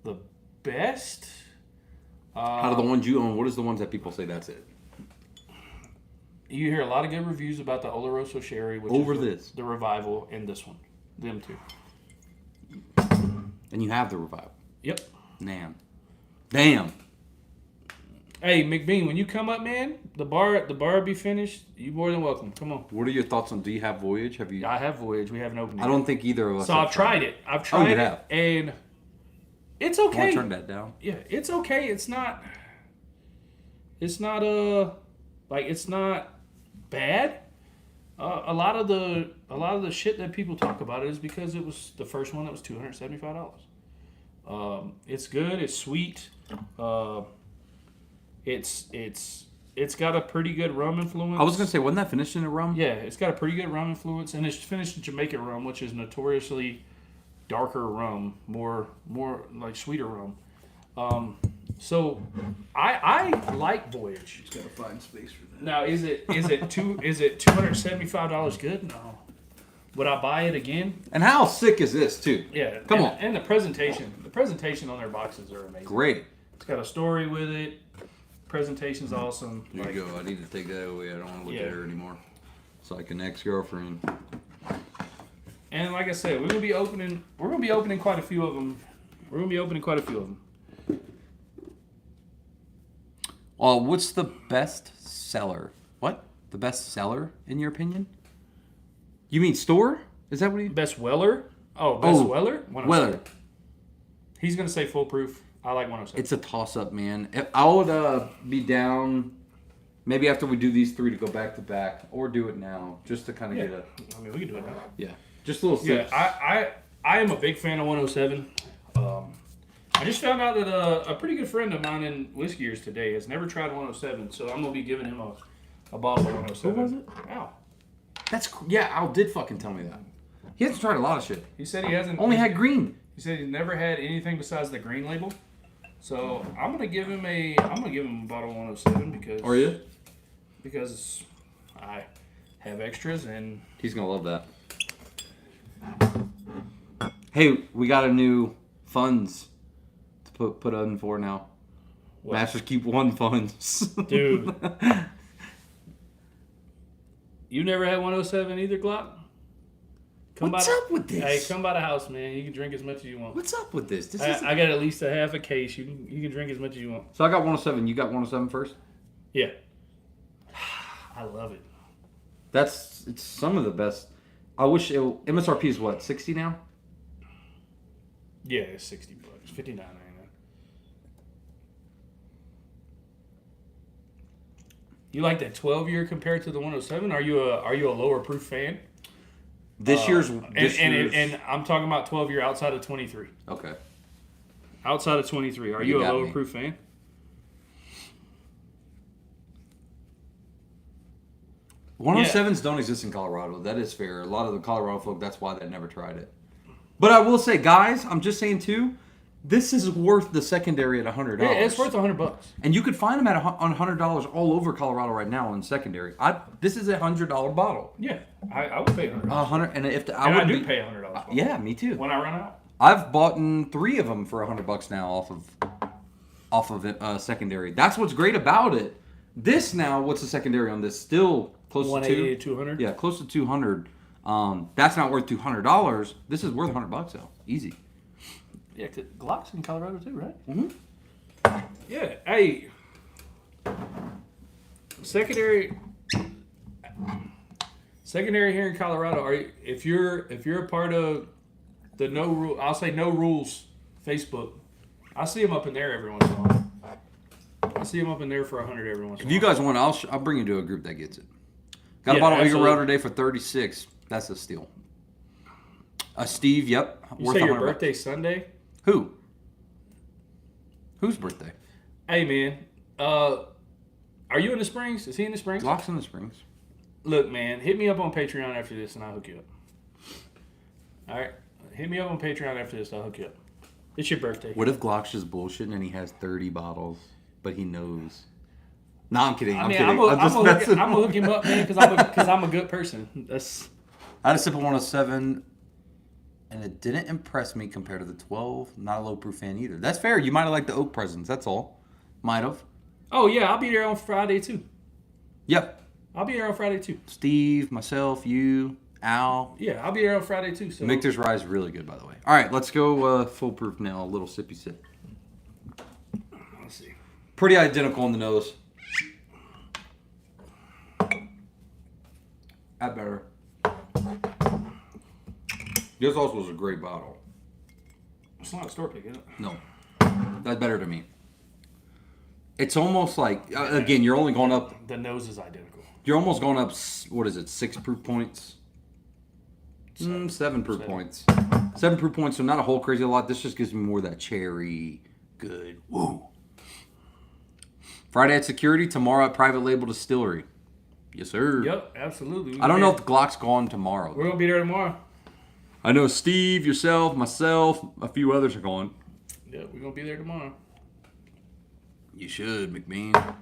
The best? Out of the ones you own, what is the ones that people say that's it? You hear a lot of good reviews about the Oloroso Sherry, which Over is this. the Revival, and this one. Them two. And you have the Revival. Yep. Damn. Hey, McBean, when you come up, man, the bar will be finished. You're more than welcome. Come on. What are your thoughts on, do you have Voyage? Have you? I have Voyage. We haven't opened it. I don't think either of us So have I've tried it. I've tried you it, have? and it's I want okay. to turn that down. Yeah, it's okay. It's not it's not bad. A lot of the shit that people talk about is because it was the first one that was $275. It's good. It's sweet. It's got a pretty good rum influence. I was going to say, wasn't that finished in a rum? Yeah, it's got a pretty good rum influence, and it's finished in Jamaican rum, which is notoriously darker rum, more like sweeter rum. So I like Voyage. Just gotta find space for that. Now is it $275 good? No. Would I buy it again? And how sick is this, too? Yeah. Come on. And the presentation on their boxes are amazing. Great. It's got a story with it. Presentation's awesome. There you go. I need to take that away. I don't want to look Yeah. at her anymore. It's like an ex-girlfriend. And like I said, we're gonna be opening quite a few of them. What's the best seller? What? The best seller, in your opinion? You mean store? Is that what you... Best Weller? Best Weller? 107. Weller. He's gonna say foolproof. I like 107. It's a toss-up, man. I would be down maybe after we do these 3 to go back-to-back, or do it now, just to kind of get a... I mean, we can do it now. Yeah. Just a little Yeah, sips. I am a big fan of 107. I just found out that a pretty good friend of mine in Whiskey Years today has never tried 107, so I'm gonna be giving him a bottle of 107. Who was it? Al. Al did fucking tell me that. He hasn't tried a lot of shit. He said he hasn't. Only had green. He said he's never had anything besides the green label. So I'm gonna give him a bottle of 107 because. Are you? Because I have extras and. He's gonna love that. Hey, we got a new funds to put in for now. What? Masters Keep One funds. Dude. You never had 107 either, Glock? What's up with this? Hey, come by the house, man. You can drink as much as you want. What's up with this? I got at least a half a case. You can drink as much as you want. So I got 107. You got 107 first? Yeah. I love it. It's some of the best. I wish MSRP is what, 60 now? Yeah, it's $60. $59.99. You like that 12-year compared to the 107? Are you a lower proof fan? This year's. And I'm talking about 12-year outside of 23. Okay. Outside of 23, are you a got lower me. proof fan? One 107s don't exist in Colorado. That is fair. A lot of the Colorado folk, that's why they never tried it. But I will say, guys, I'm just saying too, this is worth the secondary at $100. Yeah, it's worth $100. And you could find them at $100 all over Colorado right now in secondary. This is a $100 bottle. Yeah, I would pay $100. 100, and if I would do pay $100. Yeah, me too. When I run out. I've bought 3 of them for $100 now off of it, secondary. That's what's great about it. This now, what's the secondary on this? Still close to 180 to 200. Yeah, close to 200. That's not worth $200. This is worth $100 though, easy. Yeah, 'cause Glock's in Colorado too, right? Mm-hmm. Yeah. Hey. Secondary here in Colorado. If you're a part of the I'll say No Rules Facebook. I see them up in there every once in a while. I see them up in there for 100 every once in a while. If you guys want, I'll bring you to a group that gets it. Got a Yeah, bottle of Eagle absolutely. Road today for 36. That's a steal. Steve, yep. You say your birthday Sunday? Who? Whose birthday? Hey man, are you in the Springs? Is he in the Springs? Locks in the Springs. Look, man, hit me up on Patreon after this, and I'll hook you up. All right, hit me up on Patreon after this. I'll hook you up. It's your birthday. What if Glock's just bullshitting and he has 30 bottles, but he knows? No, I'm kidding. I'm kidding. I'm gonna hook him up, man, because I'm a good person. I had a sip of 107, and it didn't impress me compared to the 12. Not a low proof fan either. That's fair. You might have liked the oak presence. That's all. Might have. Oh yeah, I'll be there on Friday too. Yep. I'll be there on Friday too. Steve, myself, you, Al. Yeah, I'll be there on Friday too. So Victor's Rye is really good, by the way. All right, let's go foolproof now. A little sippy sip. let's see. Pretty identical in the nose. That better. This also was a great bottle. It's not a store pick, is it? No, that's better to me. It's almost like again, you're only going up. The nose is identical. You're almost going up. What is it? 6 proof points. 7 proof points. 7 proof points. So not a whole crazy lot. This just gives me more of that cherry. Good. Woo. Friday at Security. Tomorrow at Private Label Distillery. Yes, sir. Yep, absolutely. I don't know if the Glock's gone tomorrow. We're gonna be there tomorrow. I know Steve, yourself, myself, a few others are going. Yep, we're gonna be there tomorrow. You should, McBean.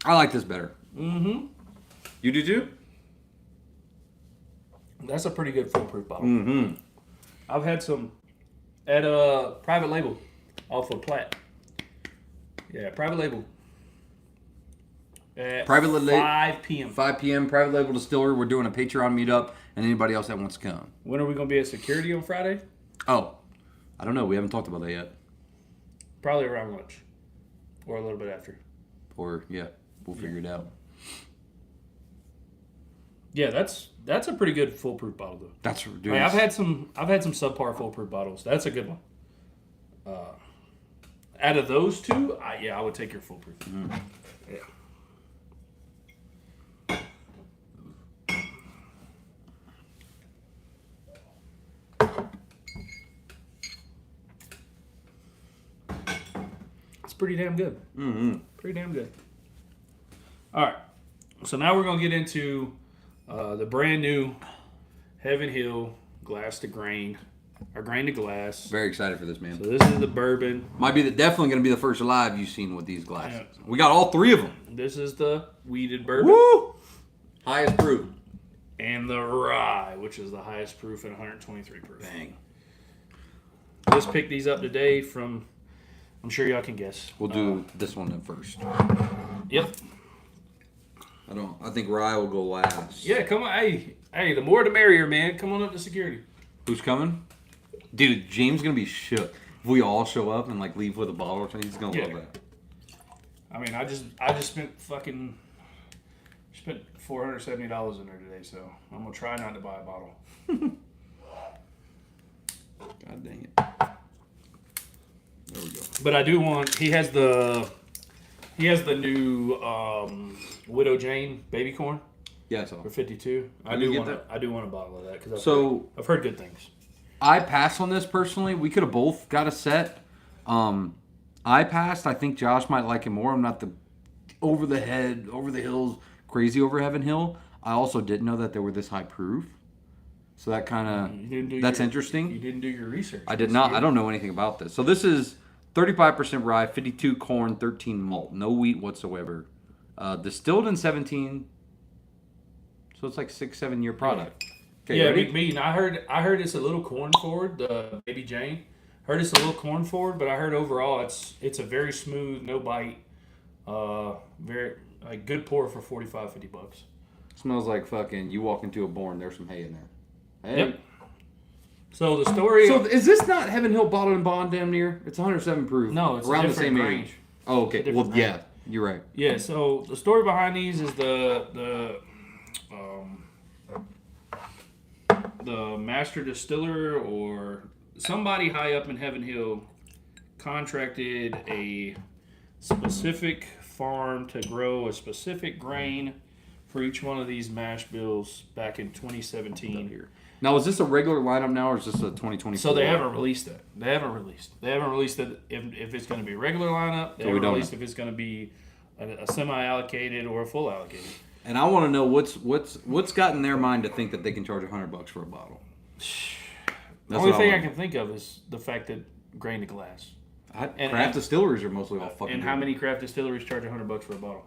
I like this better. Mm-hmm. You do too? That's a pretty good foolproof bottle. Mm-hmm. I've had some at Private Label off of Platt. Yeah, Private Label. At Private Label. 5 p.m. 5 p.m. Private Label Distillery. We're doing a Patreon meetup, and anybody else that wants to come. When are we gonna be at Security on Friday? Oh, I don't know. We haven't talked about that yet. Probably around lunch, or a little bit after. Or yeah, we'll figure it out. Yeah, that's a pretty good foolproof bottle though. That's dude. Hey, I've had some subpar foolproof bottles. That's a good one. Out of those two, I would take your foolproof. Yeah. It's pretty damn good. Mm-hmm. Pretty damn good. All right. So now we're going to get into the brand new Heaven Hill glass to grain, or grain to glass. Very excited for this, man. So this is the bourbon. Might be definitely going to be the first live you've seen with these glasses. We got all 3 of them. This is the weeded bourbon. Woo! Highest proof. And the rye, which is the highest proof at 123 proof. Bang. Just picked these up today from, I'm sure y'all can guess. We'll do this one then first. Yep. I think Rye will go last. Yeah, come on. Hey, the more the merrier, man. Come on up to Security. Who's coming? Dude, James gonna be shook. If we all show up and like leave with a bottle or something, he's gonna love that. I mean, I just spent $470 in there today, so I'm gonna try not to buy a bottle. God dang it. There we go. But I do want. He has the new Widow Jane baby corn Yeah, I saw. for 52. I you do get want. that? I do want a bottle of that because I've heard good things. I passed on this personally. We could have both got a set. I passed. I think Josh might like it more. I'm not the over the hills, crazy over Heaven Hill. I also didn't know that they were this high proof. So that kind of, that's interesting. You didn't do your research. I did not. I don't know anything about this. So this is 35% rye, 52 corn, 13 malt. No wheat whatsoever. Distilled in 17. So it's like 6-7 year product. Okay, Yeah, ready? McBean. I heard it's a little corn forward. The Baby Jane. Heard it's a little corn forward, but I heard overall it's a very smooth, no bite, very like good pour for $45-$50. Smells like fucking, you walk into a barn, there's some hay in there. Hey. Yep. So the story. So is this not Heaven Hill bottled and bond damn near? It's 107 proof. No, it's around a the same different grain. age. Oh, okay. Well, Different yeah, you're right. Yeah. So the story behind these is the master distiller or somebody high up in Heaven Hill contracted a specific farm to grow a specific grain for each one of these mash bills back in 2017. Here. Now, is this a regular lineup now, or is this a 2024? So they haven't released that. They haven't released it if it's going to be a regular lineup. They haven't released if it's going to be a semi-allocated or a full allocated. And I want to know what's got in their mind to think that they can charge $100 for a bottle. The only thing I can think of is the fact that grain to glass. Craft distilleries are mostly all fucking. And how many craft distilleries charge $100 for a bottle?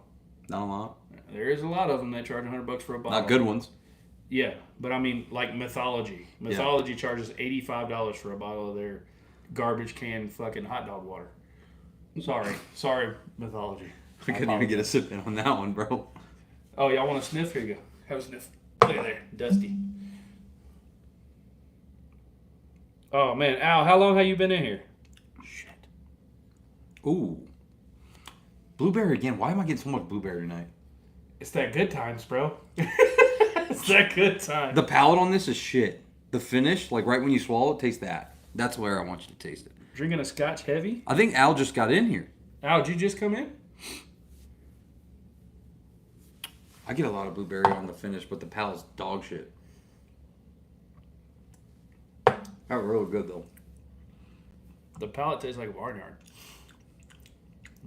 Not a lot. There is a lot of them that charge $100 for a bottle. Not good ones. Yeah, but I mean, like Mythology. Mythology charges $85 for a bottle of their garbage can fucking hot dog water. Sorry, Mythology. I couldn't even get a sip in on that one, bro. Oh, y'all want a sniff? Here you go. Have a sniff. Look at there, dusty. Oh man, Al, how long have you been in here? Shit. Ooh. Blueberry again. Why am I getting so much blueberry tonight? It's that good times, bro. It's that good time. The palate on this is shit. The finish, like right when you swallow it, taste that. That's where I want you to taste it. Drinking a Scotch heavy? I think Al just got in here. Al, did you just come in? I get a lot of blueberry on the finish, but the palate's dog shit. That's really good though. The palate tastes like a barnyard.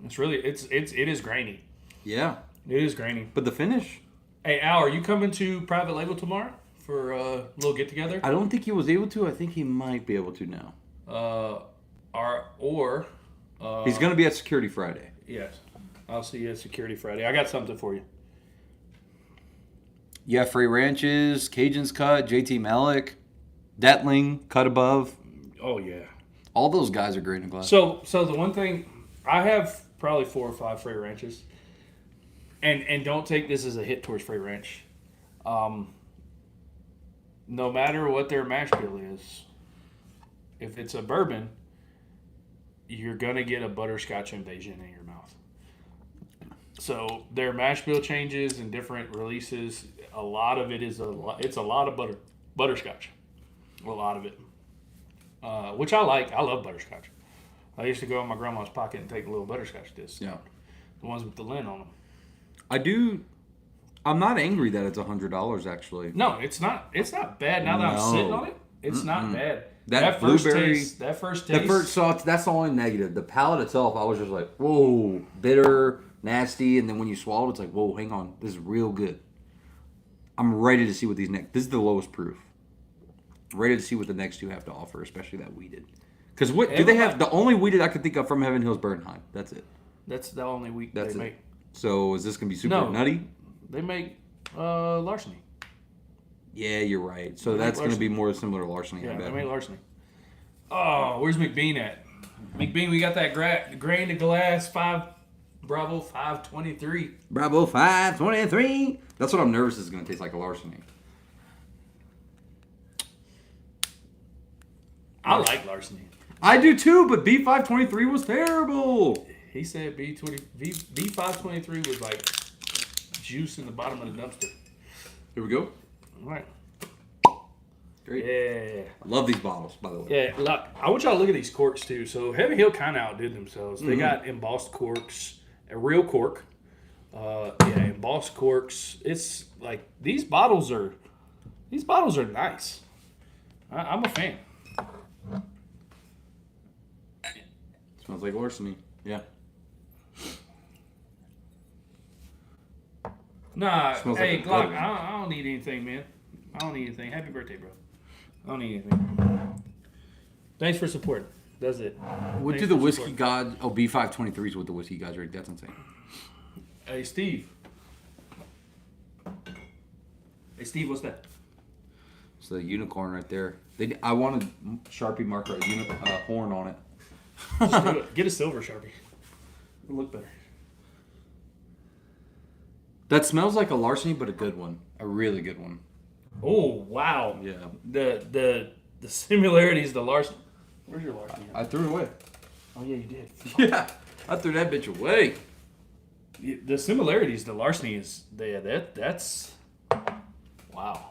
It is grainy. Yeah. It is grainy. But the finish? Hey, Al, are you coming to Private Label tomorrow for a little get together? I don't think he was able to. I think he might be able to now. He's going to be at Security Friday. Yes. I'll see you at Security Friday. I got something for you. Yeah, Free Ranches, Cajun's Cut, JT Malik, Detling, Cut Above. Oh, yeah. All those guys are great in glass. So the one thing, I have probably 4 or 5 Free Ranches. And don't take this as a hit towards Free Ranch. No matter what their mash bill is, if it's a bourbon, you're going to get a butterscotch invasion in your mouth. So their mash bill changes and different releases, a lot of it is it's a lot of butterscotch. A lot of it. Which I like. I love butterscotch. I used to go in my grandma's pocket and take a little butterscotch disc. Yeah. The ones with the lint on them. I'm not angry that it's $100 actually. No, it's not. It's not bad. Now that I'm sitting on it, it's not bad. That first blueberry, taste. That's the only negative. The palate itself, I was just like, whoa, bitter, nasty, and then when you swallow it, it's like, whoa, hang on, this is real good. I'm ready to see what these next. This is the lowest proof. Ready to see what the next two have to offer, especially that wheated. Because what do they have? The only wheated I could think of from Heaven Hill's Bernheim. That's it. That's the only wheat they make. So is this gonna be super nutty? They make larceny. Yeah, you're right. So that's going to be more similar to larceny. Yeah, they make larceny. Oh, where's McBean at? McBean, we got that grain to glass 5 Bravo 523. Bravo 523. That's what I'm nervous is going to taste like a larceny. I like larceny. I do too, but B523 was terrible. He said B523 was like juice in the bottom of the dumpster. Here we go. All right. Great. Yeah. I love these bottles, by the way. Yeah, look, I want y'all to look at these corks too. So Heaven Hill kind of outdid themselves. They got embossed corks, a real cork. Embossed corks. It's like these bottles are nice. I'm a fan. Smells like larceny. Yeah. Nah, Smells hey, like a Glock, bourbon. I don't need anything, man. I don't need anything. Happy birthday, bro. I don't need anything. Thanks for supporting. That's it. What Thanks do the for whiskey supporting. gods? Oh, B523 is what the whiskey gods drink. That's insane. Hey, Steve. Hey, Steve, what's that? It's the unicorn right there. I wanted Sharpie marker a horn on it. Just do it. Get a silver Sharpie. It'll look better. That smells like a larceny, but a good one. A really good one. Oh, wow. Yeah. The The similarities to larceny. Where's your larceny? I threw it away. Oh yeah, you did. Yeah, I threw that bitch away. The similarities to larceny is that's wow.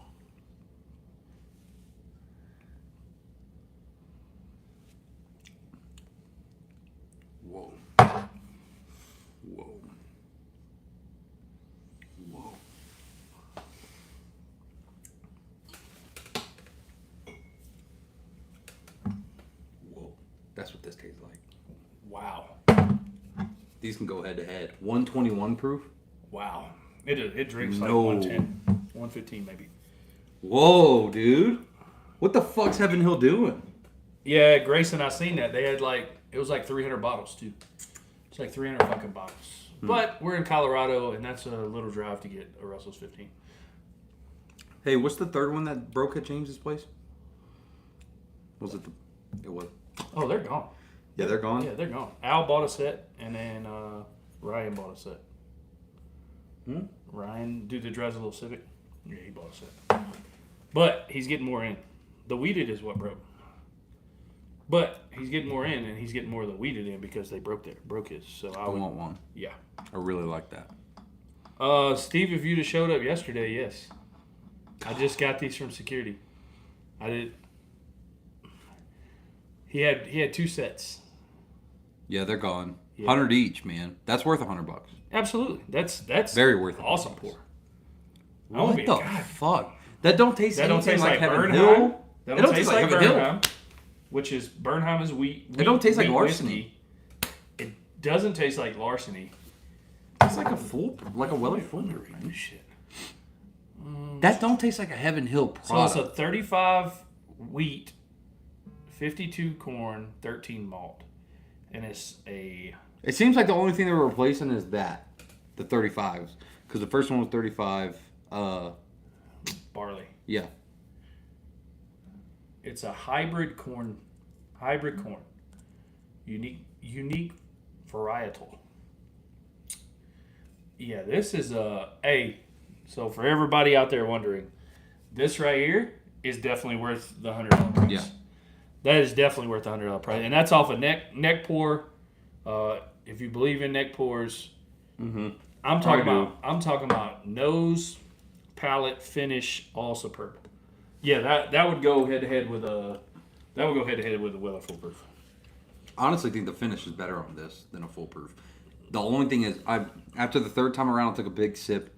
Whoa. Whoa. Whoa. Whoa. That's what this tastes like. Wow. These can go head to head. 121 proof. Wow. It drinks like No. 110, 115 maybe. Whoa, dude. What the fuck's Heaven Hill doing? Yeah, Grayson, I seen that. They had it was like 300 bottles too. It's like 300 fucking bottles. But we're in Colorado, and that's a little drive to get a Russell's 15. Hey, what's the third one that broke at James's place? Was it it was. Oh, they're gone. Yeah, they're gone. Yeah, they're gone. Al bought a set, and then Ryan bought a set. Ryan, dude that drives a little Civic. Yeah, he bought a set. But he's getting more in. The weeded is what broke. But he's getting more in, and he's getting more of the weeded in because they broke his. So I want one. Yeah. I really like that. Steve, if you'd have showed up yesterday, yes. I just got these from security. I did. He had 2 sets. Yeah, they're gone. Yeah. 100 each, man. That's worth $100. Absolutely. That's Very worth it. awesome pour. What the fuck? That don't taste. That don't anything taste like Heaven Bernheim. Hill. That It don't taste like Heaven Hill. Bernheim, which is Bernheim is wheat. It don't taste like wheat larceny. whiskey. It doesn't taste like larceny. It's like a Weller full proof, man. Shit. That don't taste like a Heaven Hill So product. it's a 35 wheat, 52 corn, 13 malt, and it's a. It seems like the only thing they're replacing is the 35s, because the first one was 35. Barley. Yeah. It's a hybrid corn. Unique varietal. Yeah, this is so for everybody out there wondering, this right here is definitely worth the $100 price. Yeah. That is definitely worth the $100 price. And that's off a neck pour. If you believe in neck pours, I'm talking about nose, palate, finish, all superb. Yeah, that would go head to head with a Weller full proof. I honestly think the finish is better on this than a full proof. The only thing is, after the third time around, I took a big sip.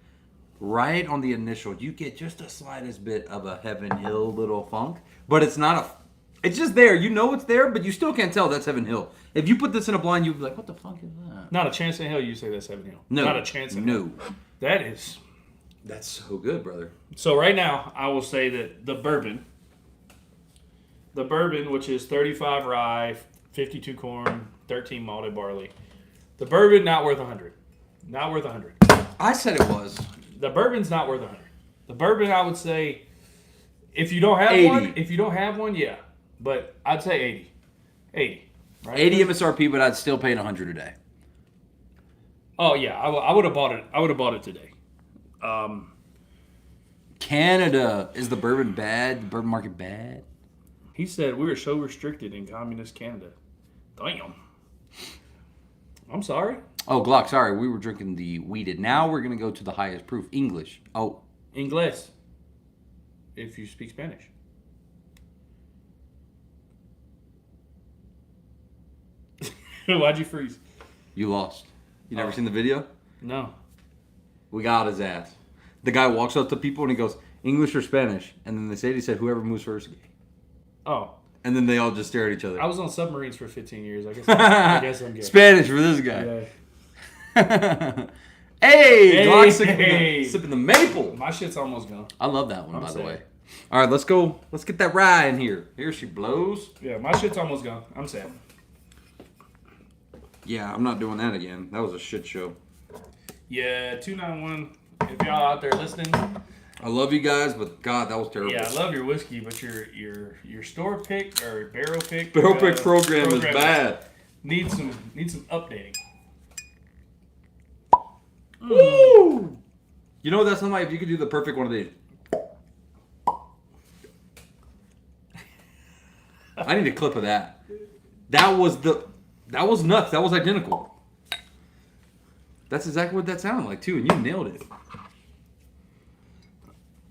Right on the initial, you get just the slightest bit of a Heaven Hill little funk, but it's not it's just there. You know it's there, but you still can't tell that's Heaven Hill. If you put this in a blind, you'd be like, what the fuck is that? Not a chance in hell you say that's 7 Hill. No. Not a chance in hell. That is. That's so good, brother. So right now, I will say that the bourbon, which is 35 rye, 52 corn, 13 malted barley, the bourbon not worth 100. Not worth 100. I said it was. The bourbon's not worth 100. The bourbon, I would say, if you don't have 80. one, yeah. But I'd say 80. 80. Right? 80 MSRP, but I'd still pay 100 a day. Oh yeah, I would have bought it. I would have bought it today. Canada, is the bourbon bad? The bourbon market bad? He said we were so restricted in communist Canada. Damn. I'm sorry. Oh, Glock, sorry. We were drinking the wheated. Now we're going to go to the highest proof. English. Oh. Inglés. If you speak Spanish. Why'd you freeze? You lost. You never seen the video? No. We got his ass. The guy walks up to people and he goes, English or Spanish? And then he said, whoever moves first. Oh. And then they all just stare at each other. I was on submarines for 15 years. I guess I'm good. Spanish for this guy. Yeah. Hey, Glock Hey. sipping the maple. My shit's almost gone. I love that one, I'm by the saying. way. All right, let's go. Let's get that rye in here. Here she blows. Yeah, my shit's almost gone. I'm sad. Yeah, I'm not doing that again. That was a shit show. Yeah, 291. If y'all out there listening, I love you guys, but God, that was terrible. yeah, I love your whiskey, but your store pick or barrel pick program is bad. Needs some updating. Woo! You know what that's something like if you could do the perfect one of these. I need a clip of that. That was nuts. That was identical. That's exactly what that sounded like too, and you nailed it.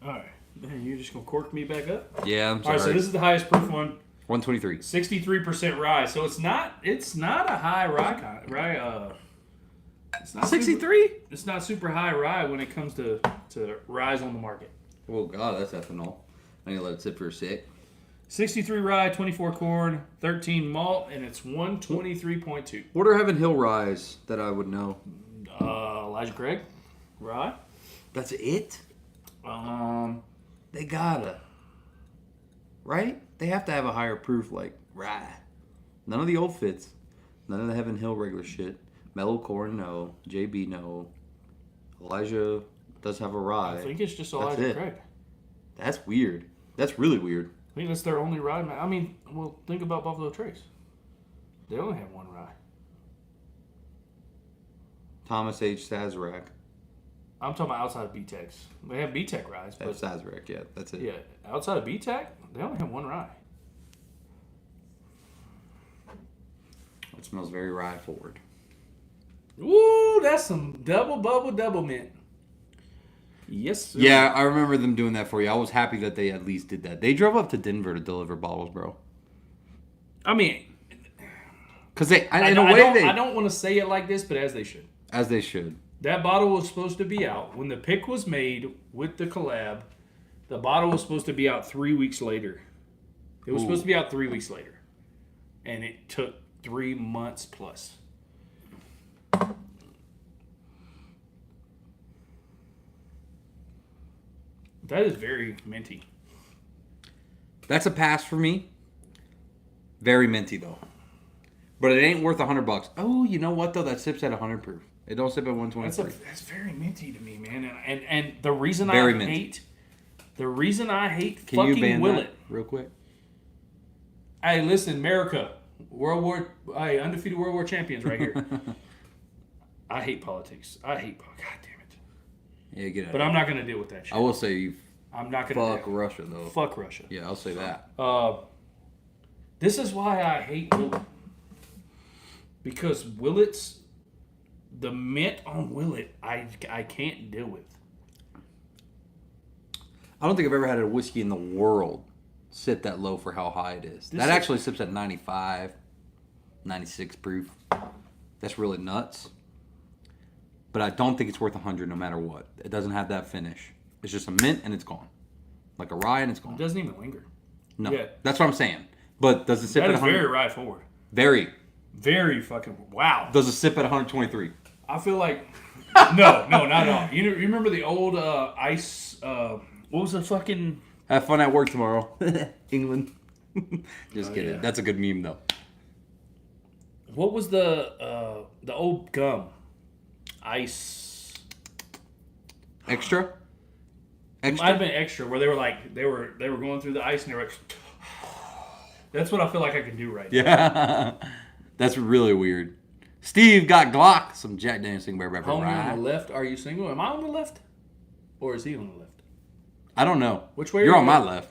All right. Man, you're just gonna cork me back up? Yeah, I'm All sorry. right, so this is the highest proof one. 123. 63% rye. So it's not a high rye. It's not 63? It's not super high rye when it comes to ryes on the market. Oh God, that's ethanol. I need to let it sit for a sec. 63 rye, 24 corn, 13 malt, and it's 123.2. What are Heaven Hill ryes that I would know? Elijah Craig, rye. That's it? They gotta. Right? They have to have a higher proof like rye. None of the old fits. None of the Heaven Hill regular shit. Mellow corn, no. JB, no. Elijah does have a rye. I think it's just That's Elijah it. Craig. That's weird. That's really weird. I mean, that's their only rye. I mean, well, think about Buffalo Trace. They only have one rye. Thomas H. Sazerac. I'm talking about outside of BTECs. They have BTEC ryes, but That's Sazerac, yeah. That's it. yeah, outside of BTEC, they only have one rye. It smells very rye forward. Ooh, that's some double bubble double mint. Yes, sir. Yeah, I remember them doing that for you. I was happy that they at least did that. They drove up to Denver to deliver bottles, bro. I mean, Because they, I don't want to say it like this, but as they should. As they should. That bottle was supposed to be out when the pick was made with the collab. The bottle was supposed to be out 3 weeks later. It was supposed to be out 3 weeks later, and it took 3 months plus. That is very minty. That's a pass for me. Very minty though. But it ain't worth $100. Oh, you know what though? That sips at 100 proof. It don't sip at 123. That's very minty to me, man. And the reason Very I minty. hate Can you fucking ban Willet. that real quick? Hey, listen, America, undefeated World War champions right here. I hate politics. God damn it. Yeah, get out. But I'm not gonna deal with that shit. I will say you I'm not gonna fuck Russia though. fuck Russia. Yeah, I'll say that. This is why I hate Willet. Because the mint on Willet, I can't deal with. I don't think I've ever had a whiskey in the world sit that low for how high it is. That actually sips at 95, 96 proof. That's really nuts. But I don't think it's worth 100 no matter what. It doesn't have that finish. It's just a mint and it's gone. Like a rye and it's gone. It doesn't even linger. No, Yeah. That's what I'm saying. But does it sip That at is 100? very rye forward. Very. Very fucking wow. Does it sip at 123? I feel like no, not at all. You remember the old ice? What was the fucking? Have fun at work tomorrow, England. Just kidding. yeah. That's a good meme though. What was the old gum? Ice. Extra. It might have been extra, where they were going through the ice and they were like. That's what I feel like I can do right now. Yeah, that's really weird. Steve got Glock, some Jack Daniel's Single Barrel Rapper. Homie on the left, are you single? Am I on the left? Or is he on the left? I don't know. Which way are You're you on my going? left.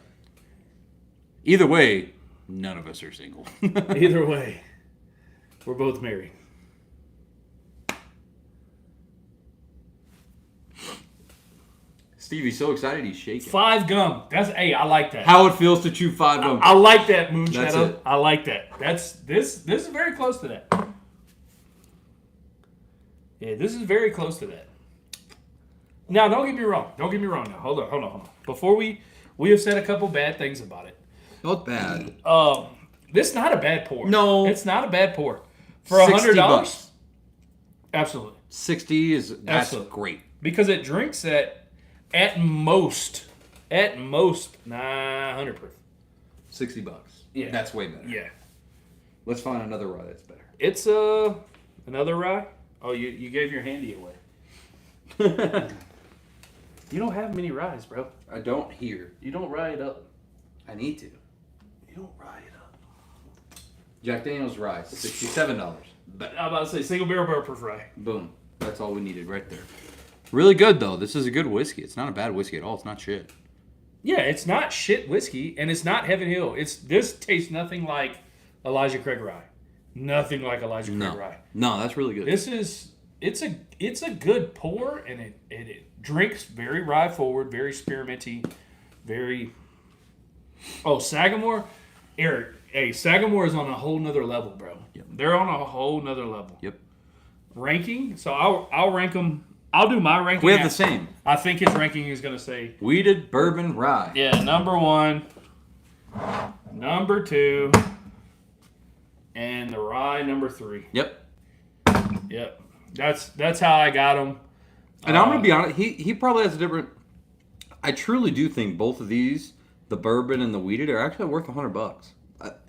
Either way, none of us are single. Either way, we're both married. Stevie's so excited he's shaking. 5 gum. I like that. How it feels to chew 5 gum. I like that, Moon That's Shadow. it. I like that. This is very close to that. Yeah, this is very close to that. Now, don't get me wrong. Now, hold on. Before we have said a couple bad things about it. Not bad. This is not a bad pour. No. It's not a bad pour. For $60. $100? Absolutely. 60 is that's Absolutely. great. Because it drinks at most 100 proof. $60. Yeah. That's way better. Yeah. Let's find another rye that's better. It's another rye. Oh, you gave your handy away. You don't have many ryes, bro. I don't hear. You don't rye it up. I need to. You don't rye it up. Jack Daniel's rye, $67. But I'm about to say single barrel proof rye. Boom. That's all we needed right there. Really good though. This is a good whiskey. It's not a bad whiskey at all. It's not shit. Yeah, it's not shit whiskey, and it's not Heaven Hill. This tastes nothing like Elijah Craig Rye. Nothing like Elijah Craig Rye. No, that's really good. It's a good pour, and it drinks very rye forward, very spearminty, very. Oh, Sagamore, Eric. Hey, Sagamore is on a whole nother level, bro. Yep. They're on a whole nother level. Yep. Ranking. So I'll rank them. I'll do my ranking. We have the same. I think his ranking is going to say Wheated bourbon rye. yeah, number 1, number 2, and the rye number 3. Yep. Yep. That's how I got him. And I'm gonna be honest. He probably has a different. I truly do think both of these, the bourbon and the wheated, are actually worth $100.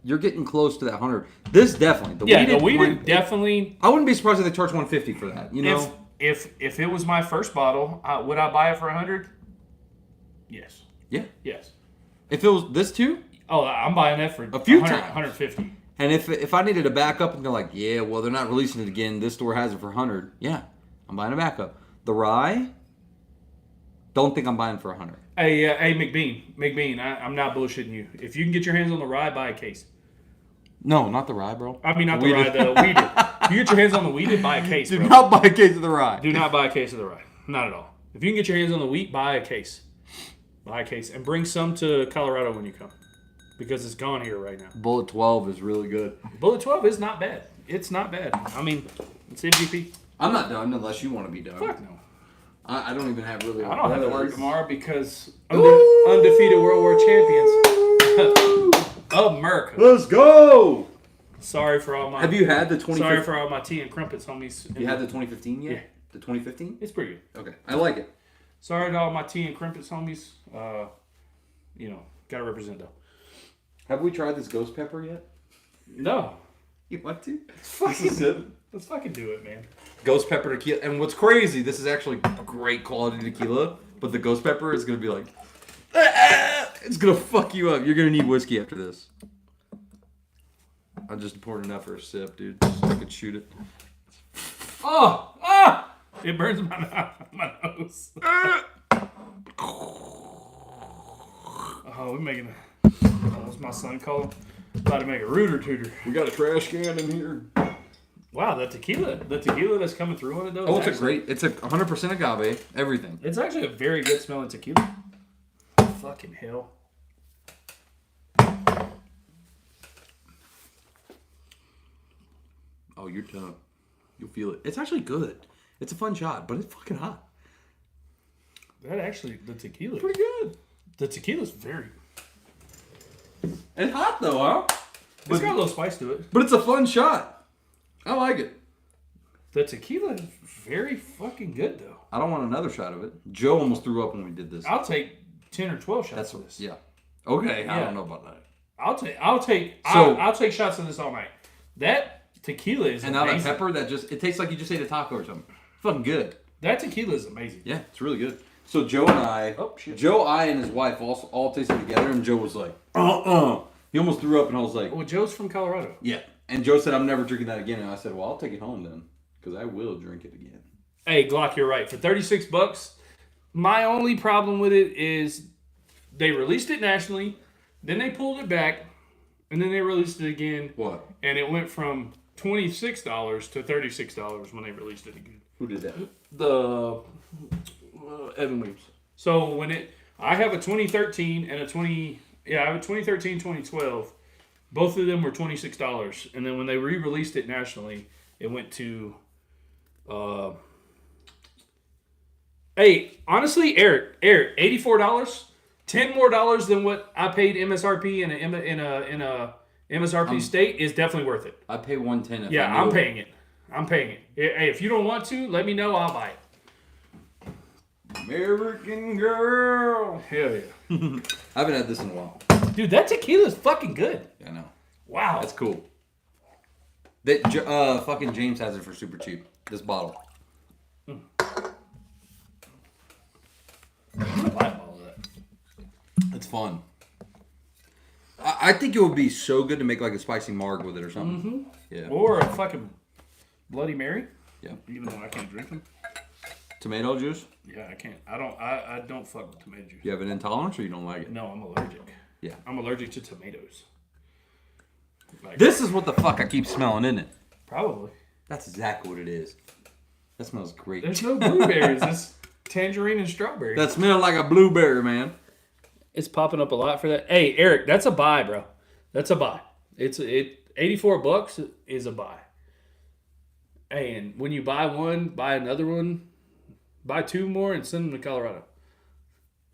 You're getting close to that 100. This definitely. The wheated definitely. I wouldn't be surprised if they charge $150 for that. You know. If it was my first bottle, would I buy it for $100? Yes. Yeah. Yes. If it was this too. Oh, I'm buying that for a few 100, times. 150. And if I needed to back up and go like, yeah, well, they're not releasing it again. This store has it for 100. Yeah, I'm buying a backup. The rye, don't think I'm buying for 100. Hey, McBean, I'm not bullshitting you. If you can get your hands on the rye, buy a case. No, not the rye, bro. I mean, not the rye, the wheated. If you get your hands on the wheated, buy a case, Do bro. not buy a case of the rye. Do not buy a case of the rye. Not at all. If you can get your hands on the wheat, buy a case. Buy a case. And bring some to Colorado when you come. Because it's gone here right now. Bullet 12 is really good. Bullet 12 is not bad. It's not bad. I mean, it's MVP. I'm not done unless you want to be done. Fuck no. I don't even have really. I don't have to work tomorrow because undefeated World War champions of America. Let's go. Sorry for all my. Have you had the 2015? Sorry for all my tea and crumpets, homies. You had the 2015 yet? Yeah. The 2015? It's pretty good. Okay, I like it. Sorry to all my tea and crumpets, homies. Gotta represent though. Have we tried this ghost pepper yet? No. You want to? Let's fucking do it, man. Ghost pepper tequila. And what's crazy, this is actually great quality tequila, but the ghost pepper is going to be like, it's going to fuck you up. You're going to need whiskey after this. I'm just pouring it out for a sip, dude. Just so I can shoot it. It burns my nose. We're making what's my son call him? About to make a rooter tooter. We got a trash can in here. Wow, the tequila that's coming through on it though. Oh, it's a 100% agave, everything. It's actually a very good smelling tequila. Fucking hell. Oh, your tongue. You'll feel it. It's actually good. It's a fun shot, but it's fucking hot. The tequila. Pretty good. The tequila's very. And hot though, huh? It's got a little spice to it. But it's a fun shot. I like it. The tequila is very fucking good though. I don't want another shot of it. Joe almost threw up when we did this. I'll take 10 or 12 shots of this. Yeah. Okay, I Yeah. don't know about that. I'll take shots of this all night. That tequila is And now amazing. that pepper, it tastes like you just ate a taco or something. Fucking good. That tequila is amazing. Yeah, it's really good. So Joe and I, and his wife all tasted together, and Joe was like, He almost threw up, and I was like, Well, Joe's from Colorado. yeah. And Joe said, I'm never drinking that again. And I said, well, I'll take it home then, because I will drink it again. Hey, Glock, you're right. For $36, my only problem with it is they released it nationally, then they pulled it back, and then they released it again. What? And it went from $26 to $36 when they released it again. Who did that? The Evan Williams. So I have a 2013 and a 2013, 2012. Both of them were $26, and then when they re-released it nationally, it went to. Hey, honestly, Eric, $84, $10 more than what I paid MSRP in a MSRP state is definitely worth it. I pay $110. Yeah, I'm paying it. Hey, if you don't want to, let me know. I'll buy it. American girl. Hell yeah. I haven't had this in a while. Dude, that tequila is fucking good. Yeah, I know. Wow. That's cool. Fucking James has it for super cheap. This bottle. I'm gonna buy a bottle of that. It's fun. I think it would be so good to make like a spicy marg with it or something. Mm-hmm. Yeah. Or a fucking Bloody Mary. Yeah. Even though I can't drink them. Tomato juice? Yeah, I can't. I don't fuck with tomato juice. You have an intolerance or you don't like it? No, I'm allergic. Yeah. I'm allergic to tomatoes. Like, This is what the fuck I keep smelling, isn't it? probably. That's exactly what it is. That smells great. There's no blueberries. It's tangerine and strawberry. That smells like a blueberry, man. It's popping up a lot for that. Hey, Eric, that's a buy, bro. That's a buy. $84 is a buy. Hey, and when you buy one, buy another one, buy two more, and send them to Colorado.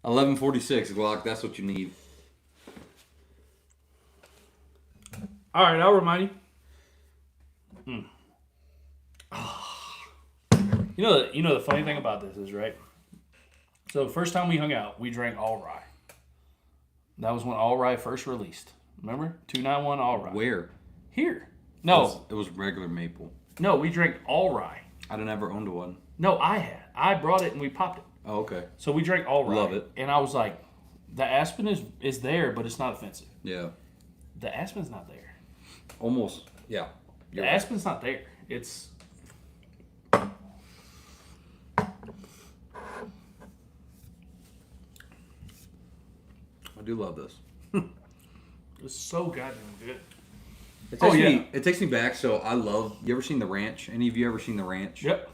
1146, Glock. That's what you need. All right, I'll remind you. You know the funny thing about this is, right? So the first time we hung out, we drank all rye. That was when all rye first released. Remember? 291 all rye. Where? Here. No. It was regular maple. No, we drank all rye. I never owned one. No, I had. I brought it and we popped it. Oh, okay. So we drank all rye. Love it. And I was like, the aspen is there, but it's not offensive. Yeah. The aspen's not there. Almost. Yeah. The aspen's not there. It's... I do love this. It's so goddamn good. It takes me back. So I love. You ever seen The Ranch? Any of you ever seen The Ranch? Yep.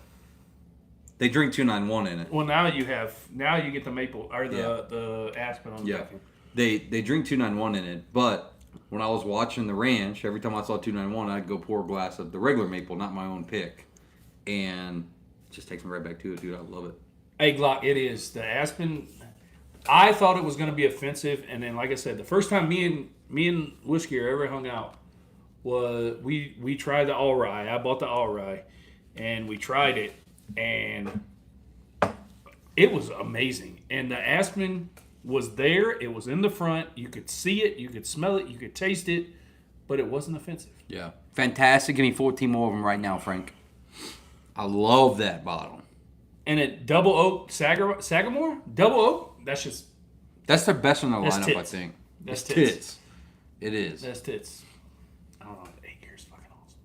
They drink 291 in it. Well, now you get the maple or the aspen on the back end. They drink 291 in it, but when I was watching The Ranch, every time I saw 291, I'd go pour a glass of the regular maple, not my own pick, and it just takes me right back to it, dude. I love it. Hey, Glock, it is the aspen. I thought it was going to be offensive, and then, like I said, the first time me and Whiskey ever hung out was we tried the all rye. I bought the all rye, and we tried it, and it was amazing. And the aspen was there. It was in the front. You could see it. You could smell it. You could taste it, but it wasn't offensive. Yeah, fantastic. Give me 14 more of them right now, Frank. I love that bottle. And it double oak Sagamore double oak. That's their best in the That's lineup, tits. I think. That's It's tits. It is. That's tits. I don't know. 8 years, fucking awesome.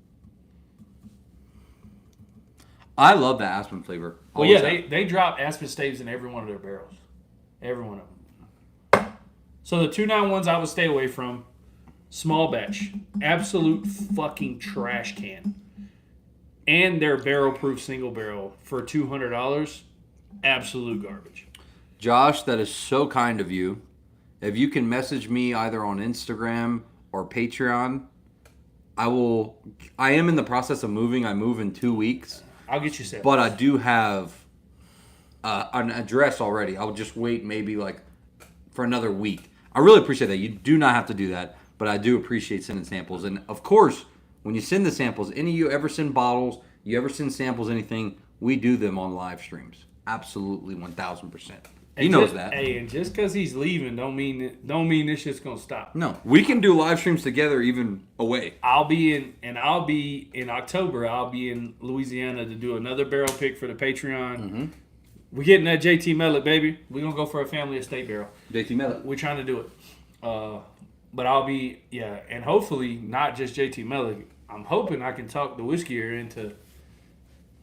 I love the aspen flavor. Well, yeah, they drop aspen staves in every one of their barrels. Every one of them. So the 291s I would stay away from. Small batch. Absolute fucking trash can. And their barrel proof single barrel for $200. Absolute garbage. Josh, that is so kind of you. If you can message me either on Instagram or Patreon, I am in the process of moving. I move in 2 weeks. I'll get you set. But I do have an address already. I'll just wait maybe like for another week. I really appreciate that. You do not have to do that, but I do appreciate sending samples. And of course, when you send the samples, any of you ever send bottles, you ever send samples, anything, we do them on live streams. Absolutely, 1,000%. He knows that. Hey, and just because he's leaving don't mean this shit's gonna stop. No, we can do live streams together even away. I'll be in October. I'll be in Louisiana to do another barrel pick for the Patreon. Mm-hmm. We're getting that JT Mellick, baby. We're gonna go for a family estate barrel. JT Mellick. We're trying to do it. But I'll be and hopefully not just JT Mellick. I'm hoping I can talk the Whiskier into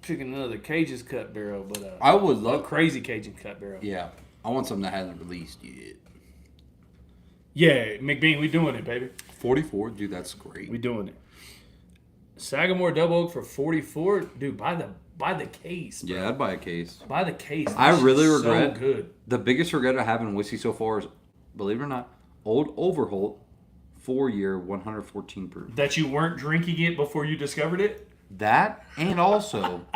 picking another Cajun's cut barrel, but I would a love crazy Cajun cut barrel. Yeah, I want something that hasn't released yet. Yeah, McBean, we doing it, baby. 44, dude, that's great. We doing it. Sagamore double oak for 44, dude. Buy the case. Bro. Yeah, I'd buy a case. Buy the case. I really shit's regret. So good. The biggest regret I have in whiskey so far is, believe it or not, Old Overholt, 4-year, 114 proof. That you weren't drinking it before you discovered it. That and also,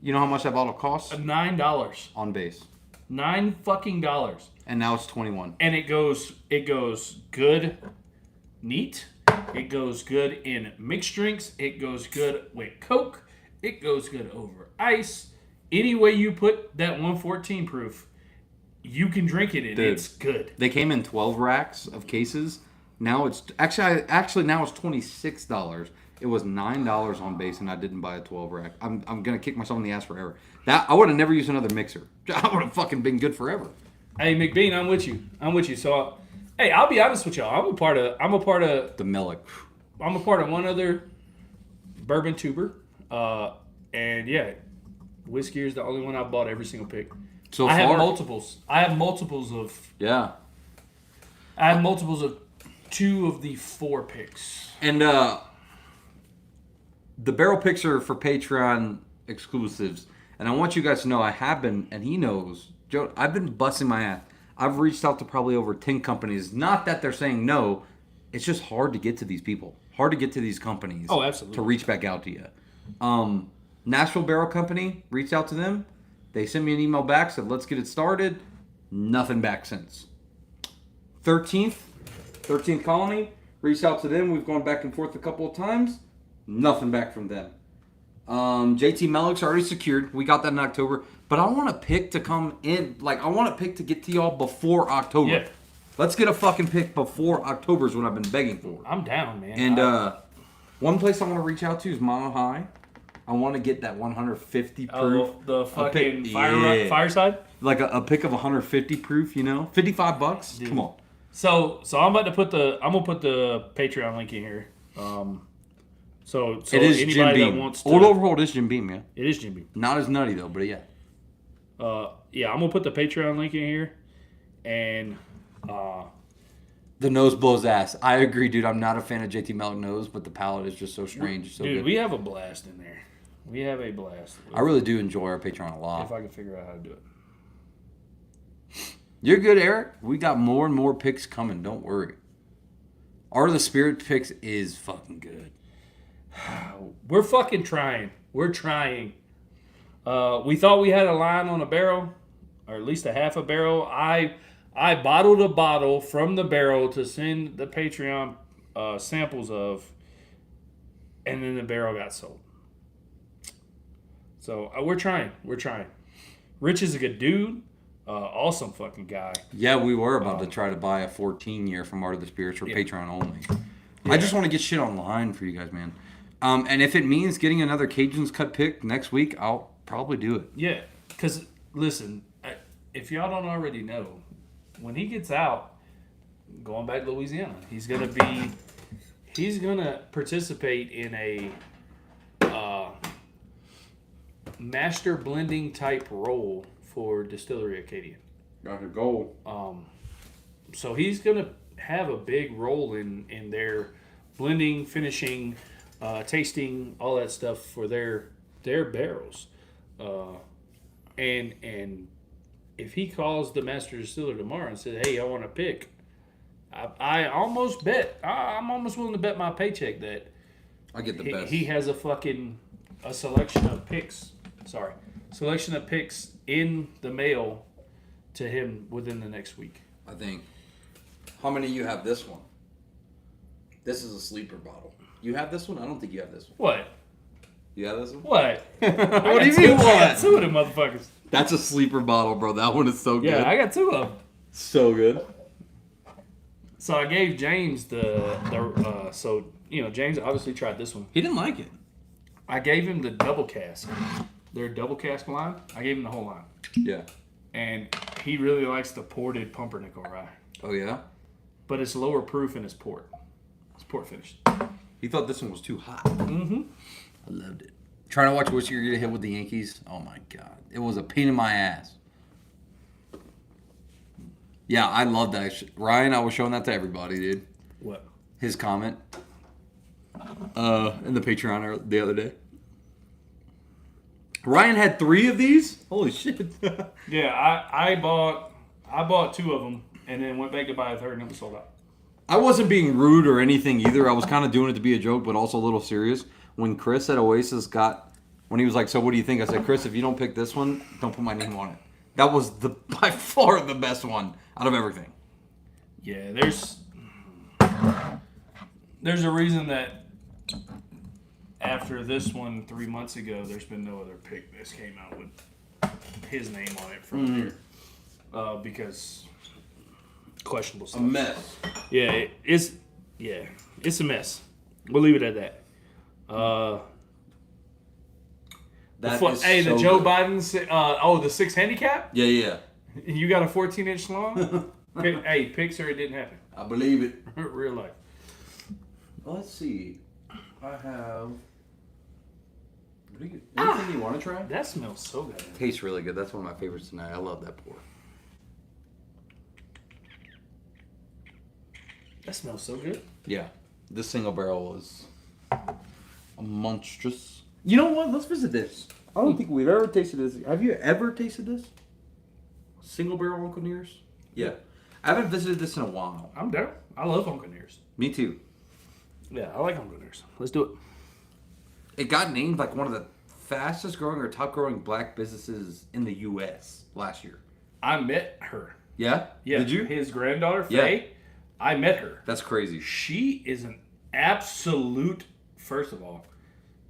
you know how much that bottle costs? $9 On base. $9 fucking dollars. And now it's 21. And it goes good, neat. It goes good in mixed drinks. It goes good with Coke. It goes good over ice. Any way you put that 114 proof, you can drink it and Dude, it's good. They came in 12 racks of cases. Now it's actually now it's $26. It was $9 on base, and I didn't buy a 12 rack. I'm gonna kick myself in the ass forever. That I would have never used another mixer. I would have fucking been good forever. Hey McBean, I'm with you. So, hey, I'll be honest with y'all. I'm a part of The Mellick. I'm a part of one other bourbon tuber, and yeah, Whiskey is the only one I've bought every single pick. So I have far, multiples. I have multiples of yeah. 2 of the 4 picks. And the barrel picks are for Patreon exclusives. And I want you guys to know I have been, and he knows, Joe, I've been busting my ass. I've reached out to probably over 10 companies. Not that they're saying no. It's just hard to get to these people. Hard to get to these companies. Oh, absolutely. To reach back out to you. Nashville Barrel Company, reached out to them. They sent me an email back, said, let's get it started. Nothing back since. 13th Colony, reached out to them. We've gone back and forth a couple of times. Nothing back from them. JT Mellick's already secured. We got that in October. But I want a pick to come in. Like, I want a pick to get to y'all before October. Yeah. Let's get a fucking pick before October is what I've been begging for. I'm down, man. And one place I want to reach out to is Mile High. I want to get that 150 proof. The fucking pick, fireside? Like a pick of 150 proof, you know? $55? Dude. Come on. So I'm about to put the Patreon link in here. So It is anybody Jim that Beam. wants to, Old Overhold is Jim Beam, yeah. it is Jim Beam. Not as nutty though, but yeah. Yeah, I'm gonna put the Patreon link in here, and The nose blows ass. I agree, dude. I'm not a fan of JT Mellick nose, but the palate is just so strange. It's so dude, good. we have a blast in there. We have a blast. I really do enjoy our Patreon a lot. If I can figure out how to do it. You're good, Eric. We got more and more picks coming. Don't worry. Art of the Spirit picks is fucking good. We're fucking trying. We're trying. We thought we had a line on a barrel, or at least a half a barrel. I bottled a bottle from the barrel to send the Patreon samples of, and then the barrel got sold. So we're trying. We're trying. Rich is a good dude. Awesome fucking guy. Yeah, we were about to try to buy a 14-year from Art of the Spirits for Patreon only. Yeah. I just want to get shit online for you guys, man. And if it means getting another Cajuns cut pick next week, I'll probably do it. Yeah, because listen, if y'all don't already know, when he gets out, going back to Louisiana, he's gonna participate in a master blending type role for Distillery Acadia. Got a goal. So he's gonna have a big role in their blending, finishing, tasting, all that stuff for their barrels. And if he calls the master distiller tomorrow and says, "Hey, I want to pick," I'm almost willing to bet my paycheck that I get the best. he has a selection of picks. Selection of picks in the mail to him within the next week. I think. How many of you have this one? This is a sleeper bottle. You have this one? I don't think you have this one. What? You have this one? What? What do you mean I got what? 2 of them motherfuckers. That's a sleeper bottle, bro. That one is so good. Yeah, I got 2 of them. So good. So I gave James James obviously tried this one. He didn't like it. I gave him the double cask. Their double cask line. I gave him the whole line. Yeah. And he really likes the ported pumpernickel rye. Oh, yeah? But it's lower proof and it's port. It's port finished. He thought this one was too hot. Mm-hmm. I loved it. Trying to watch Whiskey You're Gonna Hit with the Yankees. Oh, my God. It was a pain in my ass. Yeah, I love that. Ryan, I was showing that to everybody, dude. What? His comment in the Patreon the other day. Ryan had 3 of these? Holy shit. Yeah, I bought 2 of them and then went back to buy a third and it was sold out. I wasn't being rude or anything either. I was kind of doing it to be a joke, but also a little serious. When Chris at Oasis when he was like, "So what do you think?" I said, "Chris, if you don't pick this one, don't put my name on it." That was by far the best one out of everything. Yeah, there's a reason that after this one 3 months ago, there's been no other pick that's came out with his name on it from here. Because questionable stuff. A mess. Yeah, it's a mess. We'll leave it at that. The Joe Biden, the 6 handicap? Yeah. You got a 14-inch long? Hey, picks or it didn't happen. I believe it. Real life. Let's see. I have Anything you want to try? That smells so good. Tastes really good. That's one of my favorites tonight. I love that pour. That smells so good. Yeah. This single barrel is monstrous. You know what? Let's visit this. I don't think we've ever tasted this. Have you ever tasted this? Single barrel Uncle Nears? Yeah. I haven't visited this in a while. I'm down. I love Uncle Nears. Me too. Yeah, I like Uncle Nears. Let's do it. It got named like one of the fastest growing or top growing black businesses in the U.S. last year. I met her. Yeah? Yeah. Did you? His granddaughter, Faye. I met her. That's crazy. She is an absolute, first of all,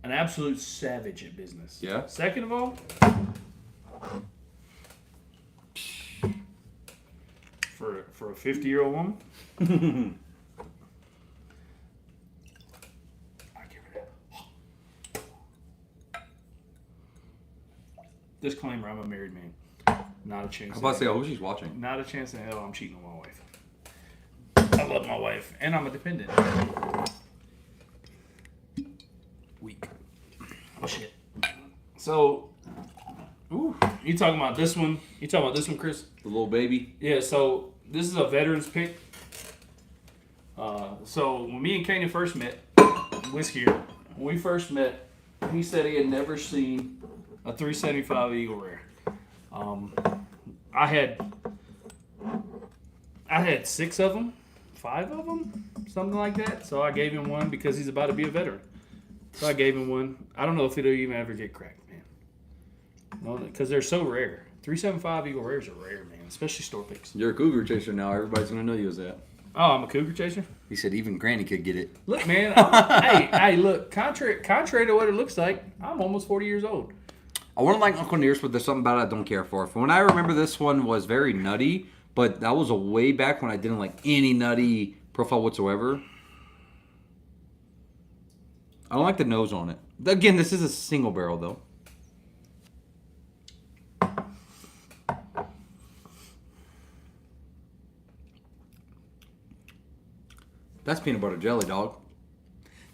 an absolute savage at business. Yeah. Second of all, for a 50-year-old woman, I give her that. Disclaimer: I'm a married man. Not a chance. I was about to say, I hope she's watching. Not a chance in hell I'm cheating on my wife. I love my wife, and I'm a dependent. Weak. Oh, shit. So, you talking about this one? You talking about this one, Chris? The little baby. Yeah, so this is a veteran's pick. So when me and Kanan first met, Whiskey, when we first met, he said he had never seen a 375 Eagle Rare. I had 6 of them, 5 of them, something like that. So I gave him one because he's about to be a veteran. So I gave him one. I don't know if it'll even ever get cracked, man. Because they're so rare. 375 Eagle Rares are rare, man, especially store picks. You're a cougar chaser now. Everybody's going to know you as that. Oh, I'm a cougar chaser? He said even Granny could get it. Look, man. hey, look. Contrary to what it looks like, I'm almost 40 years old. I want to like Uncle Nears, but there's something about it I don't care for. From when I remember, this one was very nutty, but that was a way back when I didn't like any nutty profile whatsoever. I don't like the nose on it. Again, this is a single barrel, though. That's peanut butter jelly, dog.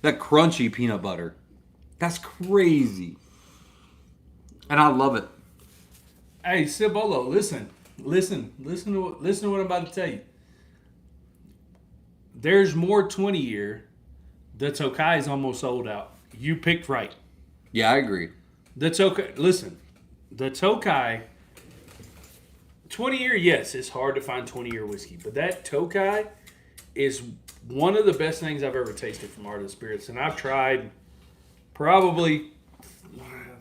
That crunchy peanut butter. That's crazy. And I love it. Hey, Cibolo, listen to what I'm about to tell you. There's more 20-year. The Tokai is almost sold out. You picked right. Yeah, I agree. The Tokai, listen, the Tokai, 20-year, yes, it's hard to find 20-year whiskey, but that Tokai is one of the best things I've ever tasted from Art of the Spirits, and I've tried probably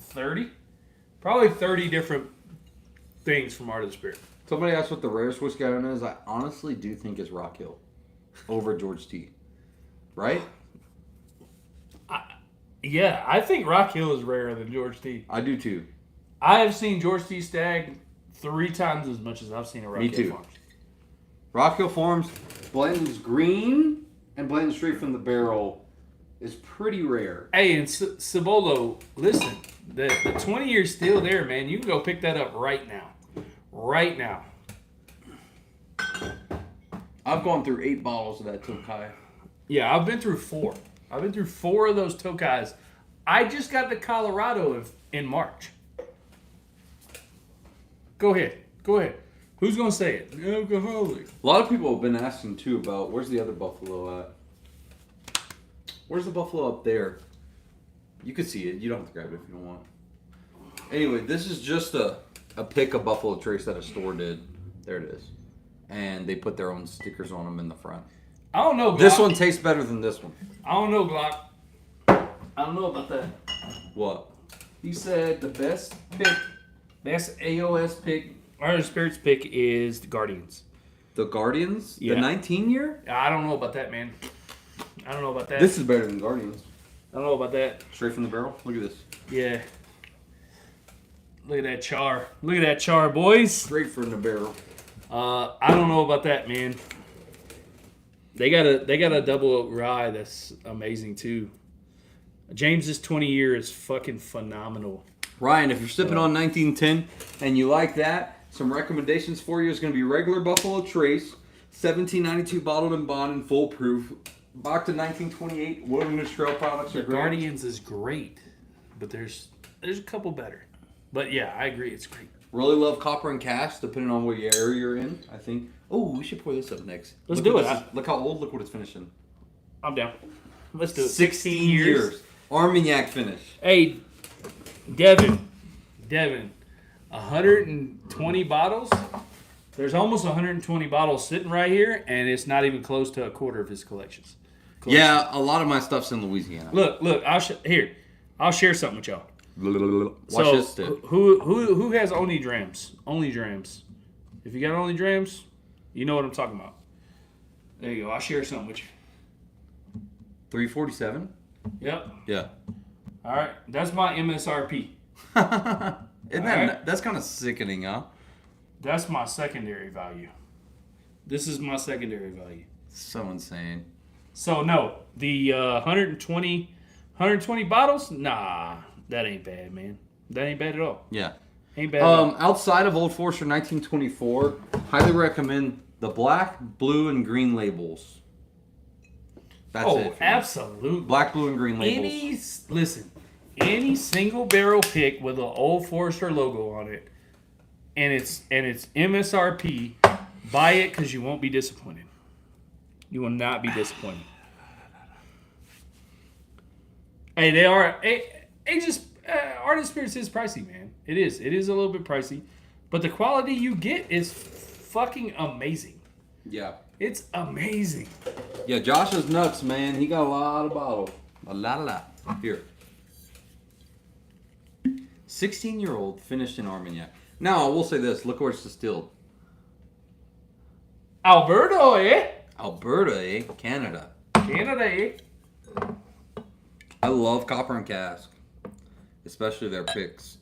30 different things from Art of the Spirit. Somebody asked what the rarest whiskey I know is. I honestly do think it's Rock Hill over George T. Right? Yeah, I think Rock Hill is rarer than George T. I do too. I have seen George T. Stagg 3 times as much as I've seen a Rock Hill Farms. Rock Hill Farms blends green and blends straight from the barrel is pretty rare. Hey, and Cibolo, listen, the 20-year's still there, man. You can go pick that up right now. Right now. I've gone through 8 bottles of that Tokai. Yeah, I've been through 4. I've been through 4 of those Tokais. I just got to Colorado in March. Go ahead. Who's going to say it? Alcoholic. A lot of people have been asking, too, about where's the other buffalo at? Where's the buffalo up there? You can see it. You don't have to grab it if you don't want. Anyway, this is just a pick of Buffalo Trace that a store did. There it is. And they put their own stickers on them in the front. I don't know, Glock. This one tastes better than this one. I don't know, Glock. I don't know about that. What? He said the best AOS pick, Art of the Spirits pick is the Guardians. The Guardians? Yeah. The 19-year? I don't know about that, man. I don't know about that. This is better than Guardians. I don't know about that. Straight from the barrel? Look at this. Yeah. Look at that char. Look at that char, boys. Straight from the barrel. I don't know about that, man. They got a double oak rye that's amazing too. James's 20-year is fucking phenomenal. Ryan, if you're sipping on 1910 and you like that, some recommendations for you is going to be regular Buffalo Trace, 1792 bottled and bond and full proof. Bhakta 1928 Wilderness Trail products are The great. Guardians is great, but there's There's a couple better, but yeah, I agree. It's great. Really love copper and cask, depending on what area you're in. I think. Oh, we should pour this up next. Let's Look do what it. this is- Look how old. Look what it's finishing. I'm down. Let's do it. 16 years. Armagnac finish. Hey, Devin, 120 bottles. There's almost 120 bottles sitting right here, and it's not even close to a quarter of his collections. Yeah, a lot of my stuff's in Louisiana. Look. I'll share something with y'all. Watch So, this too. who has only drams? Only drams. If you got only drams, you know what I'm talking about. There you go. I'll share something with you. 347. Yep. Yeah. All right. That's my MSRP. Isn't that Alright. that's kind of sickening, huh? That's my secondary value. This is my secondary value. So insane. So no, the 120 bottles. Nah, that ain't bad, man. That ain't bad at all. Yeah. Ain't bad. At all. Outside of Old Forester 1924, highly recommend the black, blue, and green labels. That's it. for me. Absolutely. Black, blue, and green labels. Any single barrel pick with an Old Forester logo on it, and it's MSRP, buy it because you won't be disappointed. You will not be disappointed. Hey, they are. Artist Spirits is pricey, man. It is. It is a little bit pricey, but the quality you get is fucking amazing. Yeah. It's amazing. Yeah, Josh is nuts, man. He got a lot of bottles. A lot. Here. 16-year-old finished in Armagnac. Now, I will say this. Look where it's distilled. Alberta, eh? Alberta, eh? Canada. Canada, eh? I love copper and cask. Especially their picks.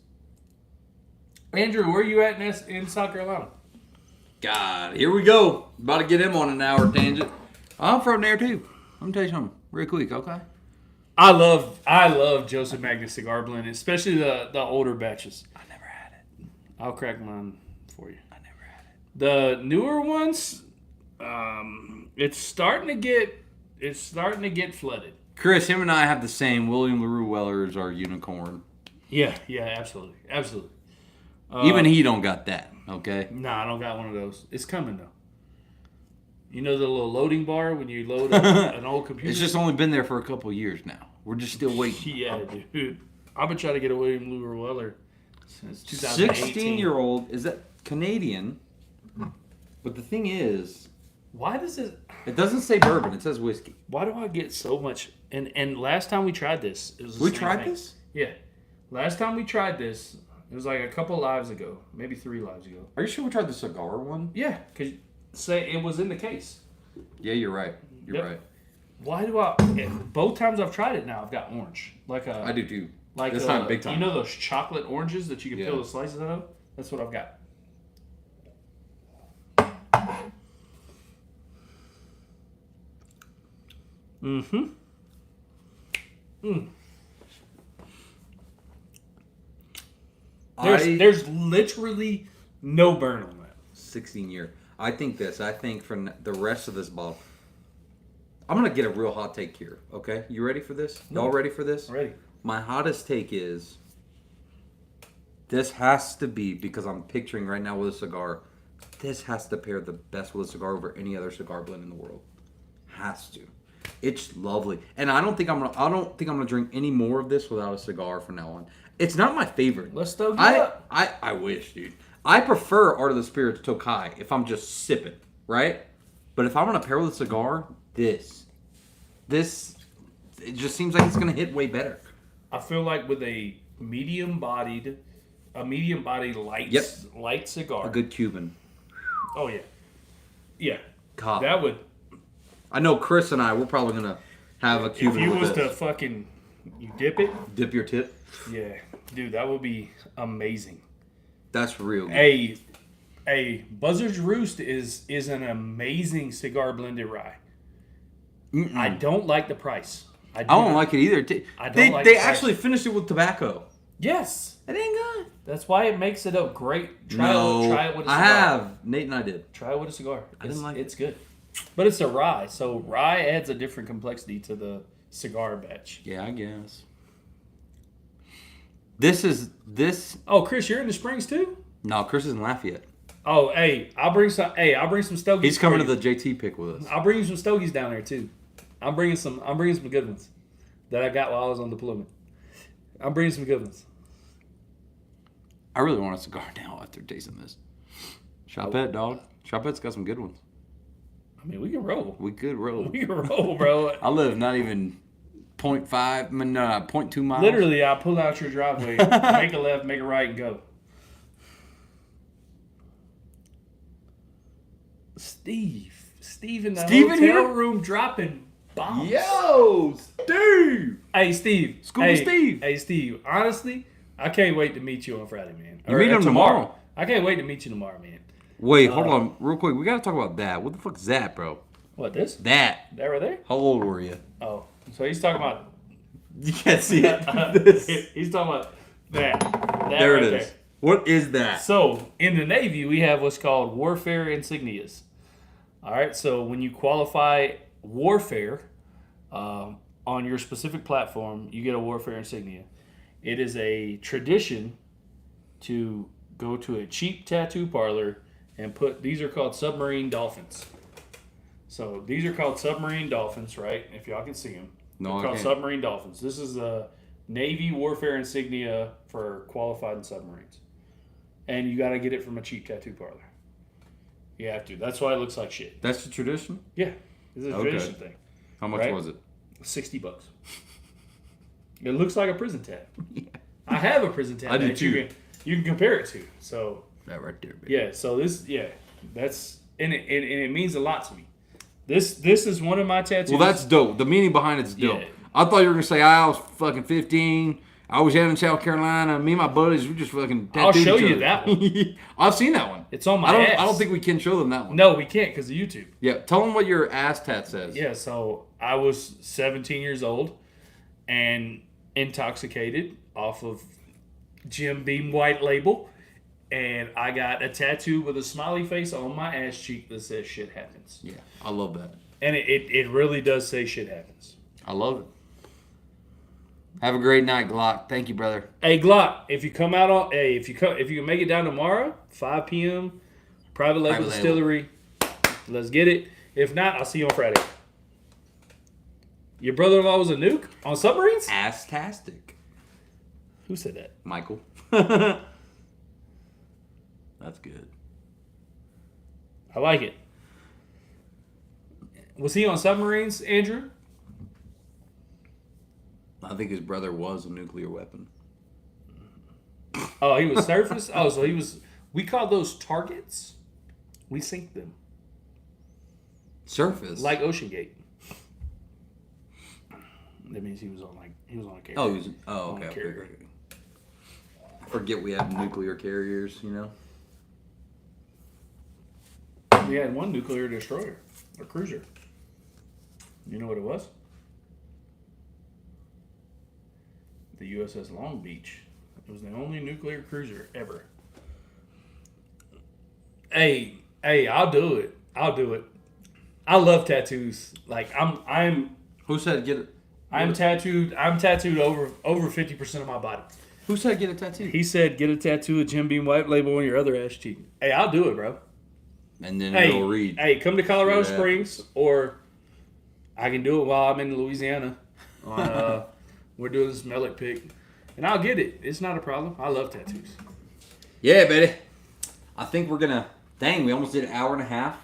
Andrew, where are you at in South Carolina? God, here we go. About to get him on an hour tangent. I'm from there, too. Let me tell you something real quick, okay? I love Joseph Magnus cigar blend, especially the older batches. I never had it. I'll crack mine for you. I never had it. The newer ones, it's starting to get flooded. Chris, him and I have the same. William LaRue Weller is our unicorn. Yeah, absolutely. Even he don't got that, okay? Nah, I don't got one of those. It's coming though. You know the little loading bar when you load an old computer? It's just only been there for a couple years now. We're just still waiting. Yeah, dude. I've been trying to get a William LaRue Weller since 2018. 16-year-old, is that Canadian? But the thing is, Why does it? it doesn't say bourbon. It says whiskey. Why do I get so much? And last time we tried this, it was the We same tried thing. this? Yeah, last time we tried this, it was like a couple lives ago, maybe 3 lives ago. Are you sure we tried the cigar one? Yeah, because say it was in the case. Yeah, you're right. You're Yep. right. Why do I? And both times I've tried it now, I've got orange. Like a, I do too. Like This time, big time. You know those chocolate oranges that you can Yeah. peel the slices out of? That's what I've got. Mm-hmm. There's literally no burn on that. 16-year. I think for the rest of this bottle, I'm going to get a real hot take here, okay? You ready for this? Y'all ready for this? Ready. My hottest take is this has to be, because I'm picturing right now with a cigar, this has to pair the best with a cigar over any other cigar blend in the world. Has to. It's lovely. And I don't think I'm gonna drink any more of this without a cigar from now on. It's not my favorite. Let's stoke it up. I wish, dude. I prefer Art of the Spirits Tokai if I'm just sipping, right? But if I'm gonna pair with a cigar, this it just seems like it's gonna hit way better. I feel like with a medium-bodied light cigar. A good Cuban. Oh yeah, yeah. God. That would. I know Chris and we're probably gonna have a Cuban. If you with was to this. fucking, you dip it. Dip your tip. Yeah, dude, that would be amazing. That's real good. A Buzzard's Roost is an amazing cigar blended rye. Mm-mm. I don't like the price. I don't like it either. They like the price. actually finished it with tobacco. Yes, It ain't good. that's why it makes it a great. Try it with a cigar. I have. Nate and I did. Try it with a cigar. I didn't like it's good. But it's a rye, so rye adds a different complexity to the cigar batch. Yeah, I guess. This. Oh, Chris, you're in the Springs too? No, Chris isn't Lafayette. Oh, hey, I'll bring some Stogies. He's coming to for the you. JT pick with us. I'll bring you some Stogies down there too. I'm bringing some good ones that I got while I was on deployment. I'm bringing some good ones. I really want a cigar now after tasting this. Chopette, dog. Chopette's got some good ones. I mean, we can roll. We could roll. We can roll, bro. I live not even 0.2 miles. Literally, I pull out your driveway, make a left, make a right, and go. Steve in the hotel here? room dropping bombs. Yo, Steve. Hey, Steve. Scooby Steve. Hey, Steve. Honestly, I can't wait to meet you on Friday, man. You meet him tomorrow. I can't wait to meet you tomorrow, man. Wait, hold on, real quick. We gotta talk about that. What the fuck is that, bro? What, this? That. That right there? How old were you? Oh, so he's talking about... You can't see it. He's talking about that. There right it is. there. What is that? So, in the Navy, we have what's called warfare insignias. All right, so when you qualify warfare on your specific platform, you get a warfare insignia. It is a tradition to go to a cheap tattoo parlor and these are called submarine dolphins. So these are called submarine dolphins, right? If y'all can see them. No, They're I called can't. submarine dolphins. This is a Navy warfare insignia for qualified in submarines. And you got to get it from a cheap tattoo parlor. You have to. That's why it looks like shit. That's the tradition? Yeah. It's a tradition thing. How much Right? was it? $60. It looks like a prison tab. Yeah. I have a prison tab I do that too. you can compare it to. So That right there, baby. yeah, so that's and it means a lot to me. This is one of my tattoos. Well, that's dope. The meaning behind it's dope. Yeah. I thought you were gonna say I was fucking 15. I was out in South Carolina. Me and my buddies, we just fucking tattooed I'll show each you other. that one. I've seen that one. It's on my I ass. don't think we can show them that one. No, we can't because of YouTube. Yeah, tell them what your ass tat says. Yeah, so I was 17 years old and intoxicated off of Jim Beam White Label, and I got a tattoo with a smiley face on my ass cheek that says "shit happens." Yeah, I love that. And it really does say "shit happens." I love it. Have a great night, Glock. Thank you, brother. Hey Glock, if you come out on, if you can make it down tomorrow, 5 p.m. Private Label Distillery. Let's get it. If not, I'll see you on Friday. Your brother-in-law was a nuke on submarines? Ass-tastic. Who said that? Michael. That's good. I like it. Was he on submarines, Andrew? I think his brother was a nuclear weapon. Oh, he was surface? Oh, so he was... We call those targets. We sink them. Surface? Like Ocean Gate. That means he was on a carrier. Oh, okay. On a Okay, carrier. okay. I forget we have nuclear carriers, you know? We had one nuclear destroyer, a cruiser. You know what it was? The USS Long Beach. It was the only nuclear cruiser ever. Hey, I'll do it. I love tattoos. Like I'm Who said get it? I'm tattooed over 50% of my body. Who said get a tattoo? He said get a tattoo of Jim Beam White Label on your other ass cheek. Hey, I'll do it, bro. And then it'll read. Hey, come to Colorado Shit Springs, or I can do it while I'm in Louisiana. We're doing this Melic pick, and I'll get it. It's not a problem. I love tattoos. Yeah, baby. I think we're gonna. Dang, we almost did an hour and a half.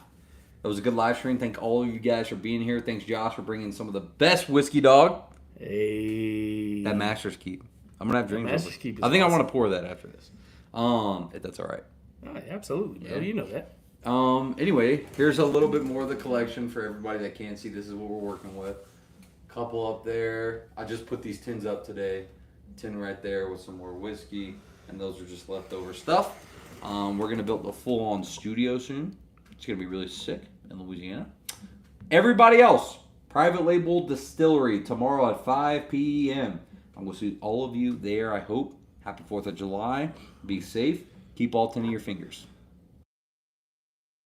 That was a good live stream. Thank all of you guys for being here. Thanks, Josh, for bringing some of the best whiskey, dog. Hey, That Master's Keep. I'm gonna have dreams. Master's of it. Keep is I think I awesome. want to pour that after this. If that's all right. Oh, absolutely, bro. Yeah. You know that. Anyway, here's a little bit more of the collection for everybody that can't see. This is what we're working with. Couple up there. I just put these tins up today. Tin right there with some more whiskey, and those are just leftover stuff. We're gonna build a full-on studio soon. It's gonna be really sick in Louisiana. Everybody else, Private Label Distillery tomorrow at 5 p.m. I'm gonna see all of you there. I hope. Happy 4th of July. Be safe. Keep all 10 of your fingers.